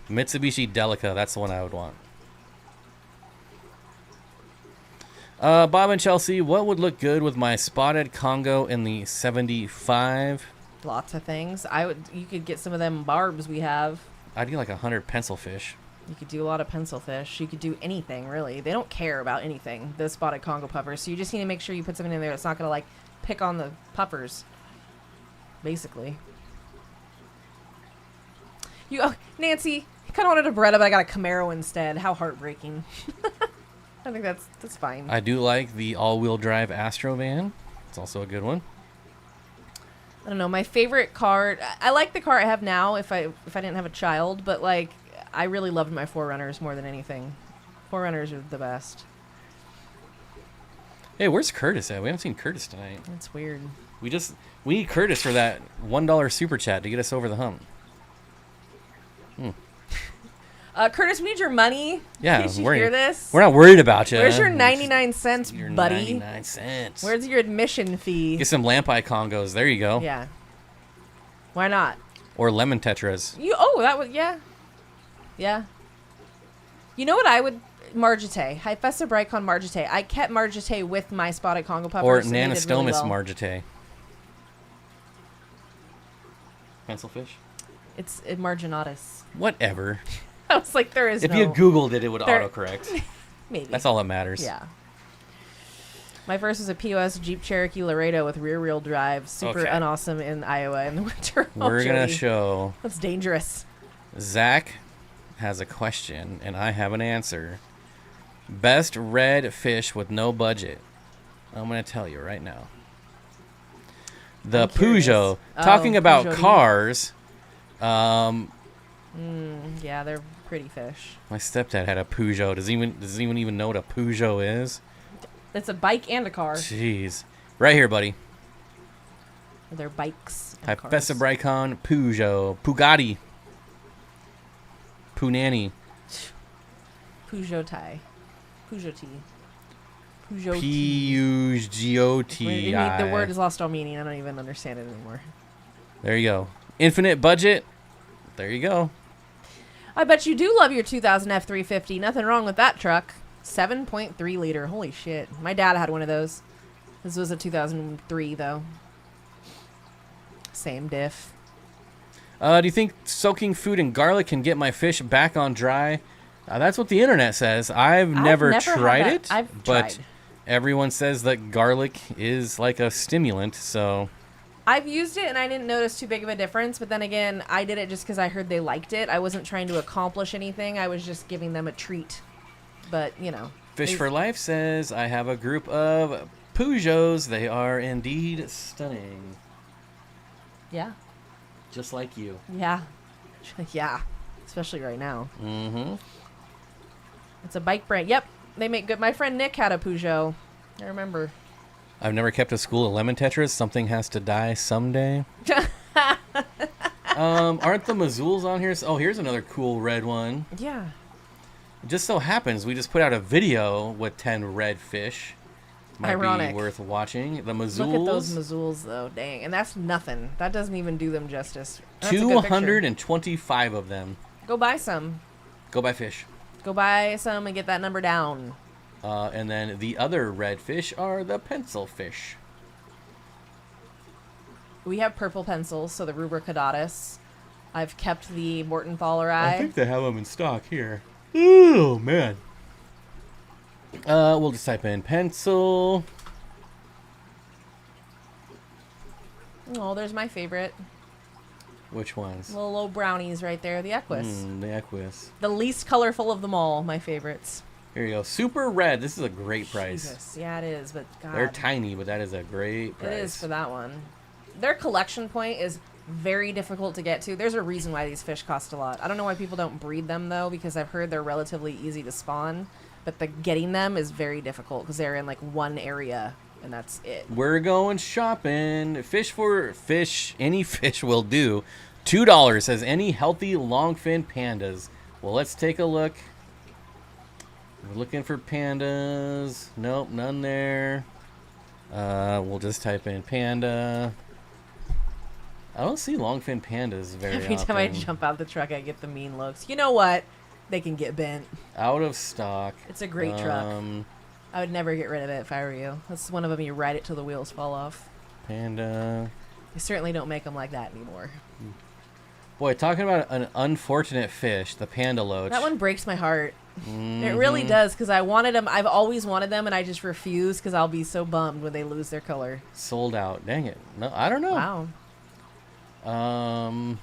Mitsubishi Delica. That's the one I would want. Bob and Chelsea, what would look good with my spotted Congo in the 75? Lots of things. You could get some of them barbs we have. I'd get like 100 pencil fish. You could do a lot of pencil fish. You could do anything, really. They don't care about anything, the spotted Congo puffers. So you just need to make sure you put something in there that's not going to, like, pick on the puffers, basically. Nancy, I kind of wanted a Beretta, but I got a Camaro instead. How heartbreaking. I think that's fine. I do like the all-wheel drive Astro van. It's also a good one. I don't know. My favorite car... I like the car I have now if I didn't have a child, but, like... I really loved my 4Runners more than anything. 4Runners are the best. Hey, where's Curtis at? We haven't seen Curtis tonight. That's weird. We need Curtis for that $1 super chat to get us over the hump. Curtis, we need your money. Yeah, Did you hear this? We're not worried about you. Where's your 99 cents, buddy? 99 cents. Where's your admission fee? Get some Lampai Congos. There you go. Yeah. Why not? Or lemon tetras. Yeah. You know what I would... Margite. Hyphessa Bricon Margite. I kept Margite with my spotted Congo puffers. Or and they did Nanostomus really well. Margite. Pencil fish? It's Marginatus. Whatever. I was like, there is if you Googled it, it would autocorrect. Maybe. That's all that matters. Yeah. My first was a POS Jeep Cherokee Laredo with rear-wheel drive. Super unawesome in Iowa in the winter. We're going to show... That's dangerous. Zach has a question, and I have an answer. Best red fish with no budget. I'm going to tell you right now. The Peugeot. Talking about Peugeot. cars. Yeah, they're pretty fish. My stepdad had a Peugeot. Does anyone even know what a Peugeot is? It's a bike and a car. Jeez. Right here, buddy. They're bikes. Hyphessa Bricon Peugeot. Pugatti. Punani. Peugeot tie. Peugeot T. P-U-G-O-T-I. The word has lost all meaning. I don't even understand it anymore. There you go. Infinite budget. There you go. I bet you do love your 2000 F350. Nothing wrong with that truck. 7.3 liter. Holy shit. My dad had one of those. This was a 2003, though. Same diff. Do you think soaking food in garlic can get my fish back on dry? That's what the internet says. I've never tried it, but everyone says that garlic is like a stimulant, so... I've used it and I didn't notice too big of a difference, but then again, I did it just because I heard they liked it. I wasn't trying to accomplish anything. I was just giving them a treat. But, you know. Fish for Life says, I have a group of Peugeots. They are indeed stunning. Yeah. Just like you. Yeah. Yeah. Especially right now. Mm-hmm. It's a bike brand. Yep. They make good. My friend Nick had a Peugeot. I remember. I've never kept a school of lemon tetras. Something has to die someday. Aren't the Mazzuls on here? Oh, here's another cool red one. Yeah. It just so happens we just put out a video with 10 red fish. Might Ironic. be worth watching. The Mazzuls. Look at those Mazzuls, though. Dang. And that's nothing. That doesn't even do them justice. That's 225 of them. Go buy some. Go buy fish. Go buy some and get that number down. And then the other red fish are the pencil fish. We have purple pencils, so the Rubricatus. I've kept the Mortenthaleri. I think they have them in stock here. Oh, man. We'll just type in pencil. Oh, there's my favorite. Which ones? Little old brownies right there. The Equus. The Equus. The least colorful of them all. My favorites. Here you go. Super red. This is a great price. Jesus. Yeah, it is, but God. They're tiny, but that is a great price. It is for that one. Their collection point is very difficult to get to. There's a reason why these fish cost a lot. I don't know why people don't breed them, though, because I've heard they're relatively easy to spawn. But getting them is very difficult because they're in, like, one area, and that's it. We're going shopping. Fish for fish. Any fish will do. $2 says any healthy longfin pandas. Well, let's take a look. We're looking for pandas. Nope, none there. We'll just type in panda. I don't see longfin pandas very often. Every time I jump out the truck, I get the mean looks. You know what? They can get bent. Out of stock. It's a great truck. I would never get rid of it if I were you. That's one of them you ride it till the wheels fall off. Panda. You certainly don't make them like that anymore. Boy, talking about an unfortunate fish, the panda loach. That one breaks my heart. It really does, because I wanted them. I've always wanted them, and I just refuse because I'll be so bummed when they lose their color. Sold out. Dang it. No, I don't know. Wow.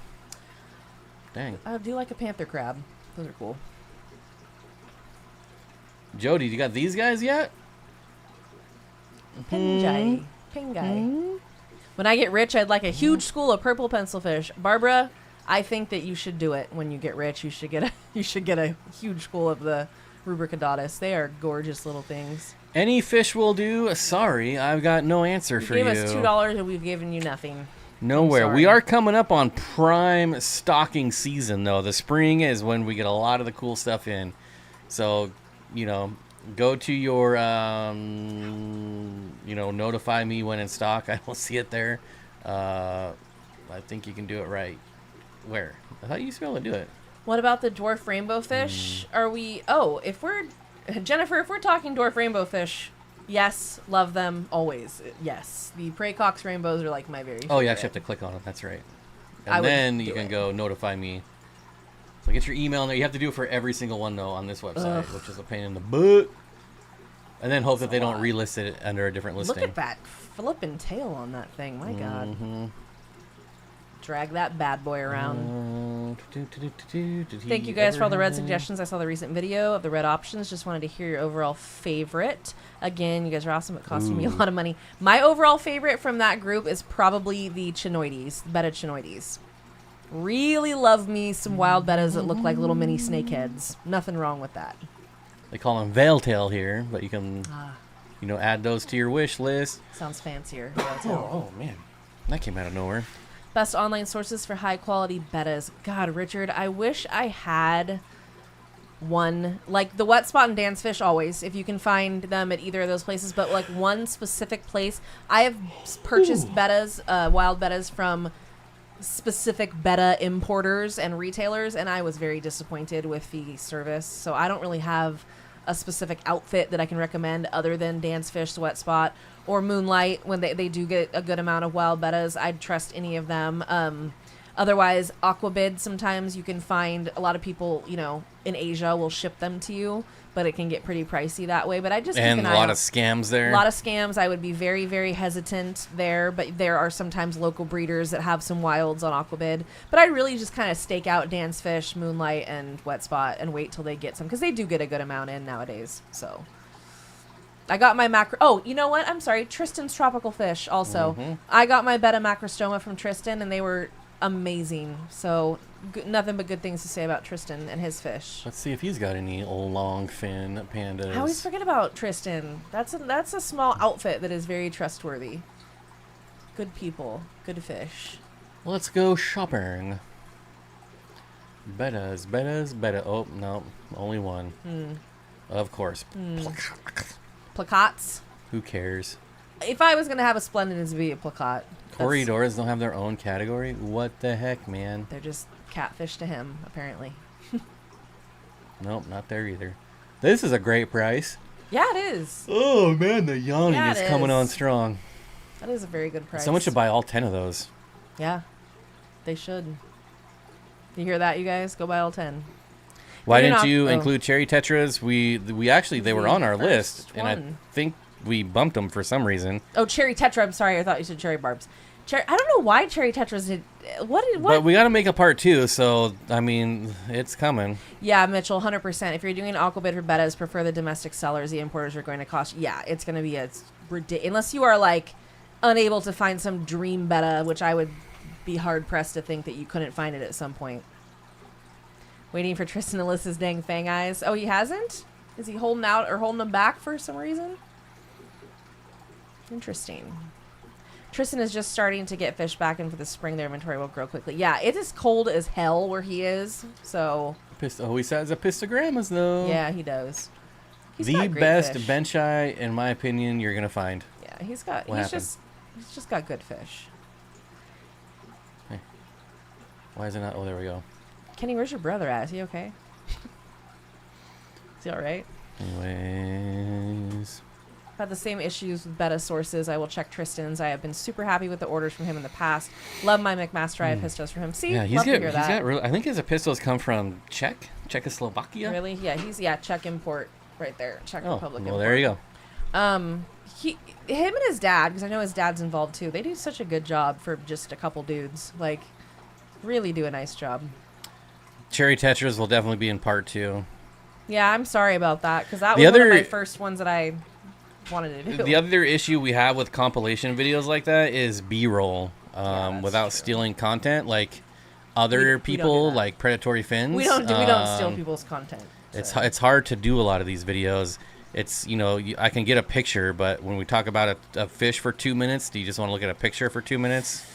Dang. I do like a panther crab. Those are cool. Jody, you got these guys yet? Pingai. When I get rich, I'd like a huge school of purple pencilfish. Barbara, I think that you should do it when you get rich. You should get a huge school of the Rubricatus. They are gorgeous little things. Any fish will do. Sorry, I've got no answer for you. You gave us $2 and we've given you nothing. Nowhere. We are coming up on prime stocking season, though. The spring is when we get a lot of the cool stuff in. So, go to your, notify me when in stock. I don't see it there. I think you can do it right. Where? I thought you used to be able to do it. What about the dwarf rainbow fish? Are we... Oh, Jennifer, if we're talking dwarf rainbow fish... Yes, love them, always. Yes. The Praycox rainbows are like my very favorite. Oh, you actually have to click on it. That's right. And then you can go notify me. So get your email in there. You have to do it for every single one, though, on this website, which is a pain in the butt. And then hope that they don't relist it under a different listing. Look at that flipping tail on that thing. My God. Drag that bad boy around. Thank you guys for all the red suggestions. I saw the recent video of the red options. Just wanted to hear your overall favorite. Again, you guys are awesome. It costing me a lot of money. My overall favorite from that group is probably the chinoides, betta chinoides. Really love me some wild bettas that look like little mini snakeheads. Nothing wrong with that. They call them veil tail here, but you can, add those to your wish list. Sounds fancier. Oh, man. That came out of nowhere. Best online sources for high quality bettas. God, Richard, I wish I had one, like the wet spot and Dan's Fish always, if you can find them at either of those places, but like one specific place. I have purchased bettas, wild bettas from specific betta importers and retailers, and I was very disappointed with the service. So I don't really have a specific outfit that I can recommend other than Dan's Fish, the wet spot, or Moonlight. When they do get a good amount of wild bettas, I'd trust any of them. Otherwise, Aquabid, sometimes you can find, a lot of people, you know, in Asia will ship them to you, but it can get pretty pricey that way. But I just and keep an a eye lot out. of scams there. A lot of scams. I would be very, very hesitant there, but there are sometimes local breeders that have some wilds on Aquabid. But I really just kind of stake out Dan's Fish, Moonlight, and Wet Spot and wait till they get some, because they do get a good amount in nowadays. So I got my macro. Oh, you know what? I'm sorry. Tristan's Tropical Fish also. Mm-hmm. I got my betta macrostoma from Tristan, and they were amazing. So nothing but good things to say about Tristan and his fish. Let's see if he's got any long fin pandas. I always forget about Tristan. That's a small outfit that is very trustworthy. Good people, good fish. Let's go shopping. Betta. Oh, no. Only one. Of course. Placots. Who cares? If I was going to have a splendid, it'd be a placot. Corrydoras don't have their own category? What the heck, man? They're just catfish to him, apparently. Nope, not there either. This is a great price. Yeah, it is. Oh, man, the yawning Yeah, is it coming is. on strong. That is a very good price. Someone should buy all 10 of those. Yeah, they should. You hear that, you guys? Go buy all 10. Why You're didn't not- you oh. include cherry tetras? We actually, they were The on our first list, and I one. think we bumped them for some reason. Oh, cherry tetra. I'm sorry. I thought you said cherry barbs. I don't know why cherry tetras did. What? But we got to make a part 2, so, I mean, it's coming. Yeah, Mitchell, 100%. If you're doing aquabid for bettas, prefer the domestic sellers. The importers are going to cost. Yeah, it's going to be unless you are like unable to find some dream betta, which I would be hard pressed to think that you couldn't find it at some point. Waiting for Tristan to list his dang fang eyes. Oh, he hasn't? Is he holding out or holding them back for some reason? Interesting. Tristan is just starting to get fish back in for the spring. Their inventory will grow quickly. Yeah, it is cold as hell where he is. So Oh, he says a pistogrammas, though. yeah, he does. He's The got great best fish. bench eye, in my opinion, you're going to find. Yeah, he's got. What He's happened? just got good fish. Why is it not? Oh, there we go. Kenny, where's your brother at? Is he okay? Is he all right? Anyways. I've had the same issues with betta sources. I will check Tristan's. I have been super happy with the orders from him in the past. Love my McMaster. I have pistos from him. See, Yeah, love to hear that. got really, I think his epistles come from Czechoslovakia. Really? Yeah, Czech import right there. Czech Oh, Republic well, import. there you go. Him and his dad, because I know his dad's involved too. They do such a good job for just a couple dudes. Like, really do a nice job. Cherry tetras will definitely be in part 2. Yeah, I'm sorry about that because that The was one of other- my first ones that I wanted to do. The other issue we have with compilation videos like that is B-roll. that's Without true. stealing content, like We other don't do people, that. like predatory fins. we don't steal people's content. So. It's hard to do a lot of these videos. It's, I can get a picture, but when we talk about a fish for 2 minutes, do you just want to look at a picture for 2 minutes?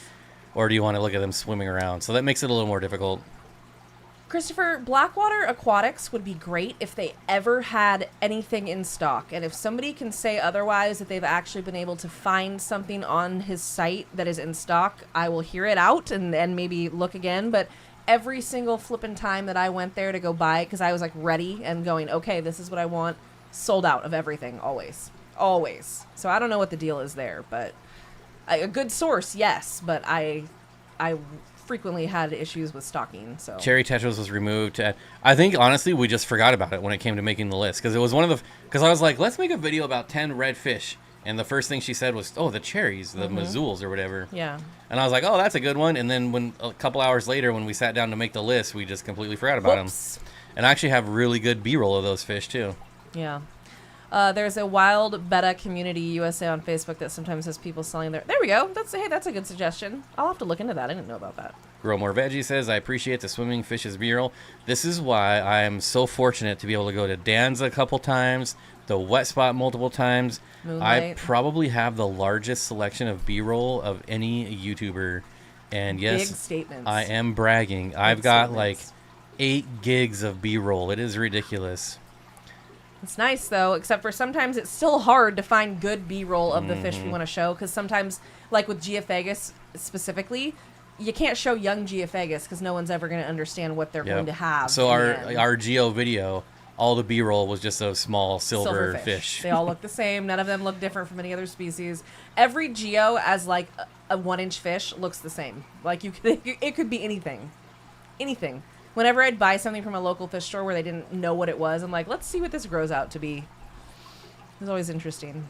Or do you want to look at them swimming around? So that makes it a little more difficult. Christopher, Blackwater Aquatics would be great if they ever had anything in stock. And if somebody can say otherwise, that they've actually been able to find something on his site that is in stock, I will hear it out and maybe look again. But every single flipping time that I went there to go buy it, because I was like ready and going, okay, this is what I want, sold out of everything, always. Always. So I don't know what the deal is there, but a good source, yes. But I frequently had issues with stocking. So Cherry tetras was removed. I think honestly we just forgot about it when it came to making the list, because it was one of the. Because I was like, let's make a video about 10 red fish, and the first thing she said was, oh, the cherries, the mazzules or whatever. yeah. And I was like, oh, that's a good one. And then when a couple hours later, when we sat down to make the list, we just completely forgot about them. Whoops. And I actually have really good B-roll of those fish too. Yeah. There's a wild betta community USA on Facebook that sometimes has people selling their. There we go. That's a good suggestion. I'll have to look into that. I didn't know about that. Grow More Veggie says, I appreciate the swimming fishes B-roll. This is why I am so fortunate to be able to go to Dan's a couple times, the Wet Spot multiple times. I Moonlight. probably have the largest selection of B-roll of any YouTuber. And yes, Big statements. I am bragging. I've got like statements. 8 gigs of B-roll. It is ridiculous. It's nice though, except for sometimes it's still hard to find good B-roll of the fish we want to show, because sometimes, like with Geophagus specifically, you can't show young Geophagus because no one's ever going to understand what they're going to have. So our Geo video, all the B-roll was just those small silver fish. They all look the same. None of them look different from any other species. Every Geo as like a 1-inch fish looks the same. Like it could be anything. Anything. Whenever I'd buy something from a local fish store where they didn't know what it was, I'm like, let's see what this grows out to be. It was always interesting.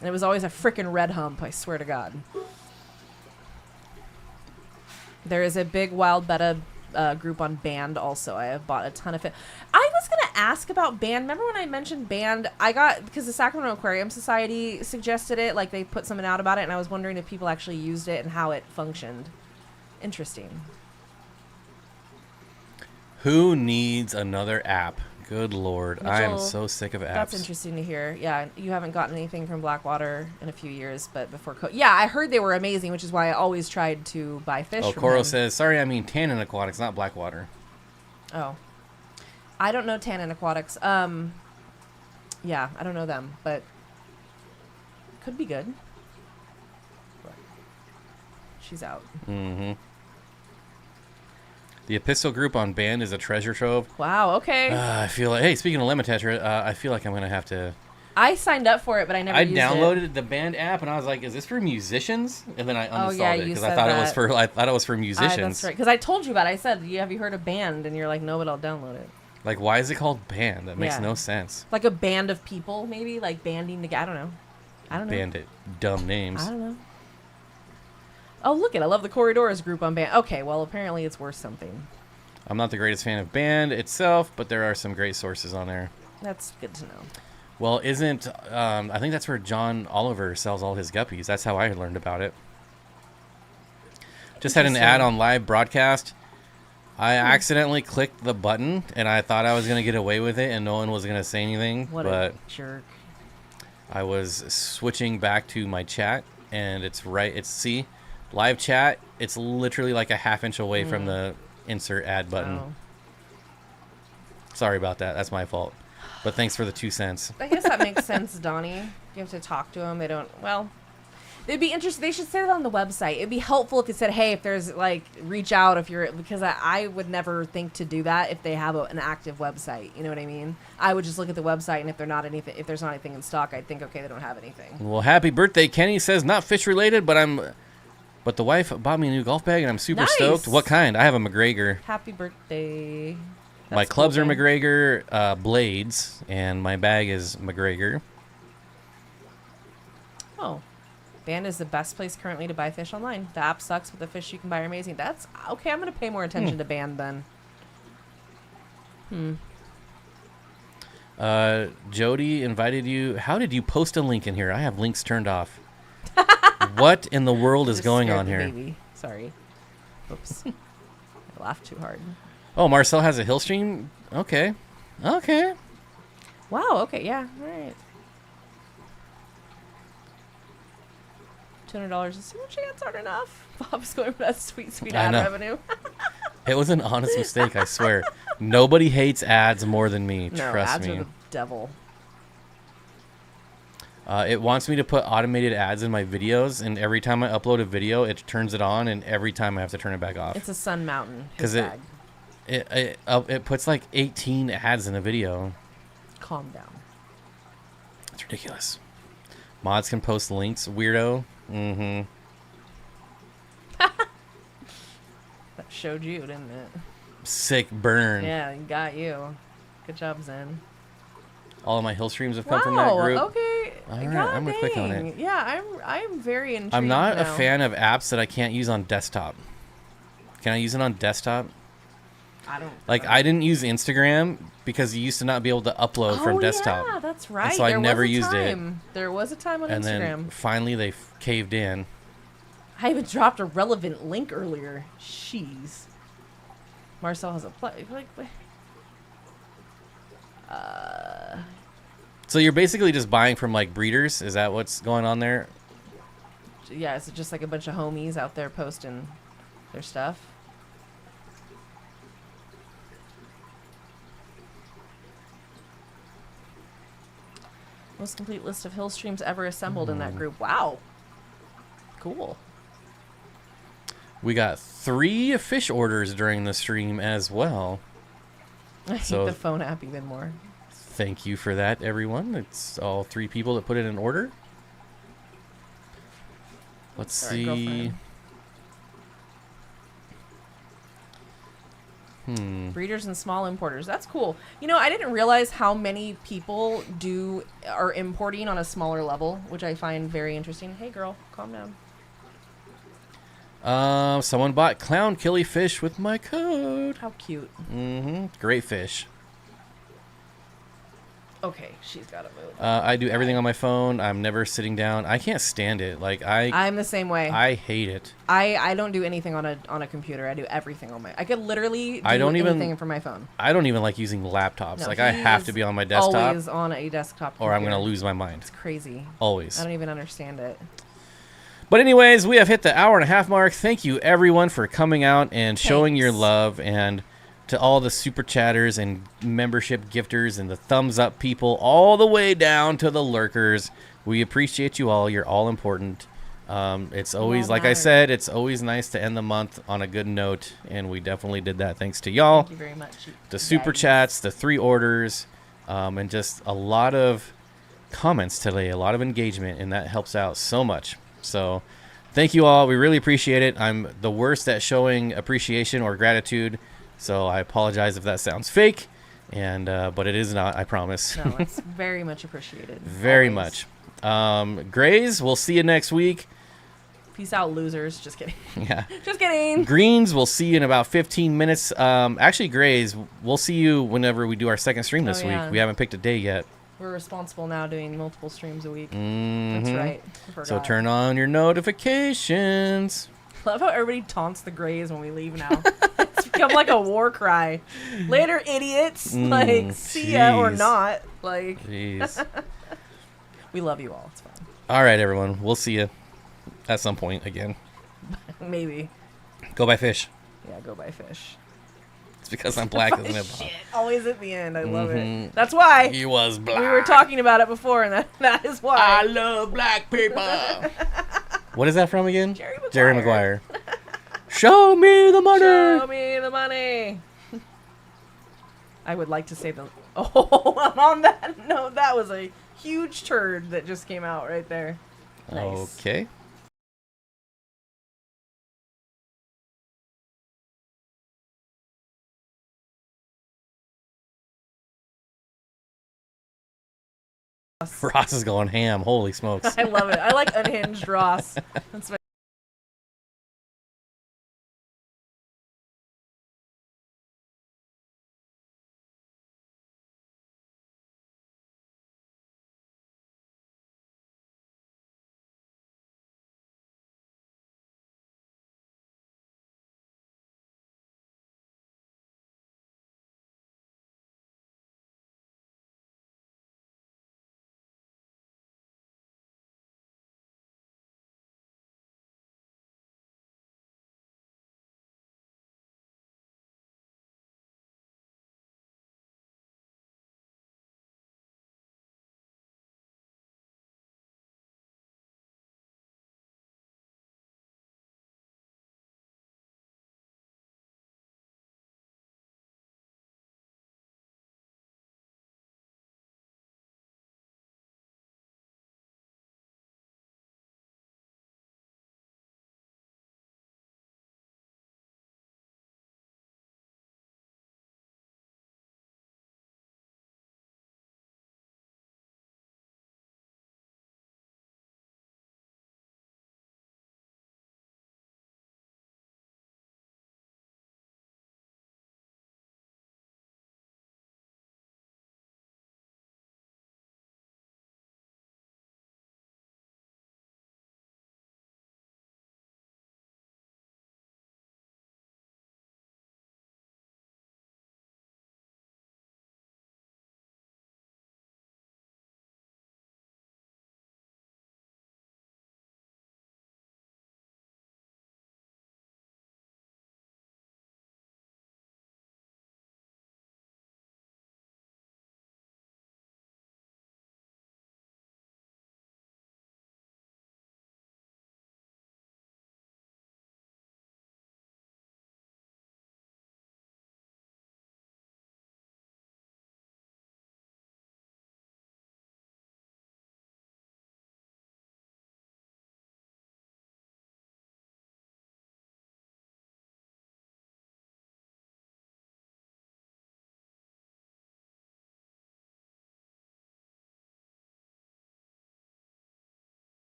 And it was always a frickin' red hump, I swear to God. There is a big wild betta group on Band also. I have bought a ton of it. I was going to ask about Band. Remember when I mentioned Band? Because the Sacramento Aquarium Society suggested it, like they put something out about it, and I was wondering if people actually used it and how it functioned. Interesting. Who needs another app? Good Lord. Mitchell, I am so sick of apps. That's interesting to hear. Yeah, you haven't gotten anything from Blackwater in a few years, but before yeah, I heard they were amazing, which is why I always tried to buy fish from Coro him. says, sorry, I mean Tannin Aquatics, not Blackwater. Oh. I don't know Tannin Aquatics. Yeah, I don't know them, but could be good. She's out. Mm-hmm. The Epistle group on Band is a treasure trove. Wow, okay. I feel like, hey, speaking of Lemon Tetra, I feel like I'm going to have to... I signed up for it, but I never used it. I downloaded the Band app, and I was like, is this for musicians? And then I uninstalled it, because I thought it was for musicians. That's right, because I told you about it. I said, have you heard of Band? And you're like, no, but I'll download it. Like, why is it called Band? That makes no sense. Like a band of people, maybe? Like banding together? I don't know. Bandit. Dumb names. I don't know. Oh, look it. I love the Corrydoras group on Band. Okay, well, apparently it's worth something. I'm not the greatest fan of Band itself, but there are some great sources on there. That's good to know. Well, I think that's where John Oliver sells all his guppies. That's how I learned about it. Just had an ad on live broadcast. I accidentally clicked the button, and I thought I was going to get away with it, and no one was going to say anything. What a jerk. I was switching back to my chat, and it's see, live chat, it's literally like a half-inch away from the insert ad button. Oh. Sorry about that. That's my fault. But thanks for the 2 cents. I guess that makes sense, Donnie. You have to talk to them. They don't... Well, it'd be interesting. They should say that on the website. It'd be helpful if they said, hey, if there's, like, reach out if you're... Because I would never think to do that if they have an active website. You know what I mean? I would just look at the website, and if there's not anything in stock, I'd think, okay, they don't have anything. Well, happy birthday, Kenny says, not fish-related, but the wife bought me a new golf bag, and I'm super stoked. What kind? I have a McGregor. Happy birthday. My clubs are McGregor blades, and my bag is McGregor. Oh. Band is the best place currently to buy fish online. The app sucks, but the fish you can buy are amazing. That's... Okay, I'm going to pay more attention to Band then. Jody invited you. How did you post a link in here? I have links turned off. What in the world is going on here? Baby. Sorry. Oops. I laughed too hard. Oh, Marcel has a hill stream? Okay. Okay. Wow, okay, yeah. All right. $200 a single chance aren't enough. Bob's going for that sweet ad revenue. It was an honest mistake, I swear. Nobody hates ads more than me. No, Trust ads me. are the devil. It wants me to put automated ads in my videos, and every time I upload a video, it turns it on, and every time I have to turn it back off. It's a Sun Mountain. Because it puts like 18 ads in a video. Calm down. It's ridiculous. Mods can post links, weirdo. Mm-hmm. That showed you, didn't it? Sick burn. Yeah, got you. Good job, Zen. All of my hill streams have come from that group. Okay. All right, I'm gonna click on it. Yeah, I'm very intrigued. I'm not now. a fan of apps that I can't use on desktop. Can I use it on desktop? I don't. I didn't use Instagram because you used to not be able to upload from desktop. Yeah, that's right. And so I never used it. There was a time on and Instagram. Then finally they caved in. I even dropped a relevant link earlier. Jeez. Marcel has a play. So you're basically just buying from breeders? Is that what's going on there? Yeah, it's just like a bunch of homies out there posting their stuff. Most complete list of hill streams ever assembled in that group. Wow. Cool. We got 3 fish orders during the stream as well. I hate the phone app even more. Thank you for that, everyone. It's all 3 people that put in an order. Let's see. Girlfriend. Breeders and small importers. That's cool. You know, I didn't realize how many people are importing on a smaller level, which I find very interesting. Hey, girl, calm down. Someone bought clown killifish with my code. How cute. Great fish. Okay, she's got to move. I do everything on my phone. I'm never sitting down. I can't stand it. Like I'm the same way. I hate it. I don't do anything on a computer. I do everything on my. I could literally do anything from my phone. I don't even like using laptops. No, like I have to be on my desktop. Always on a desktop computer. Or I'm gonna lose my mind. It's crazy. Always. I don't even understand it. But anyways, we have hit the hour-and-a-half mark. Thank you everyone for coming out and showing your love, and to all the super chatters and membership gifters and the thumbs up people, all the way down to the lurkers. We appreciate you all. You're all important. It's always, like I said, it's always nice to end the month on a good note, and we definitely did that thanks to y'all. Thank you very much. The super chats, the 3 orders, and just a lot of comments today, a lot of engagement, and that helps out so much. So thank you all. We really appreciate it. I'm the worst at showing appreciation or gratitude, so I apologize if that sounds fake, and but it is not, I promise. No, it's very much appreciated. Very much. Grays, we'll see you next week. Peace out, losers. Just kidding. Yeah. Just kidding. Greens, we'll see you in about 15 minutes. Actually, Grays, we'll see you whenever we do our second stream this week. We haven't picked a day yet. We're responsible now doing multiple streams a week. Mm-hmm. That's right. So turn on your notifications. Love how everybody taunts the Grays when we leave now. It's become like a war cry. Later, idiots. Like, see ya or not. Like, jeez. We love you all. It's fine. All right, everyone. We'll see you at some point again. Maybe. Go buy fish. Yeah, go buy fish. It's because I'm black, isn't it, Bob? Shit. Always at the end. I love it. That's why. He was black. We were talking about it before, and that is why. I love black people. What is that from again? Jerry Maguire. Show me the money. Show me the money. I would like to say the. Oh, on that note, that was a huge turd that just came out right there. Nice. Okay. Ross is going ham. Holy smokes. I love it. I like unhinged Ross. That's my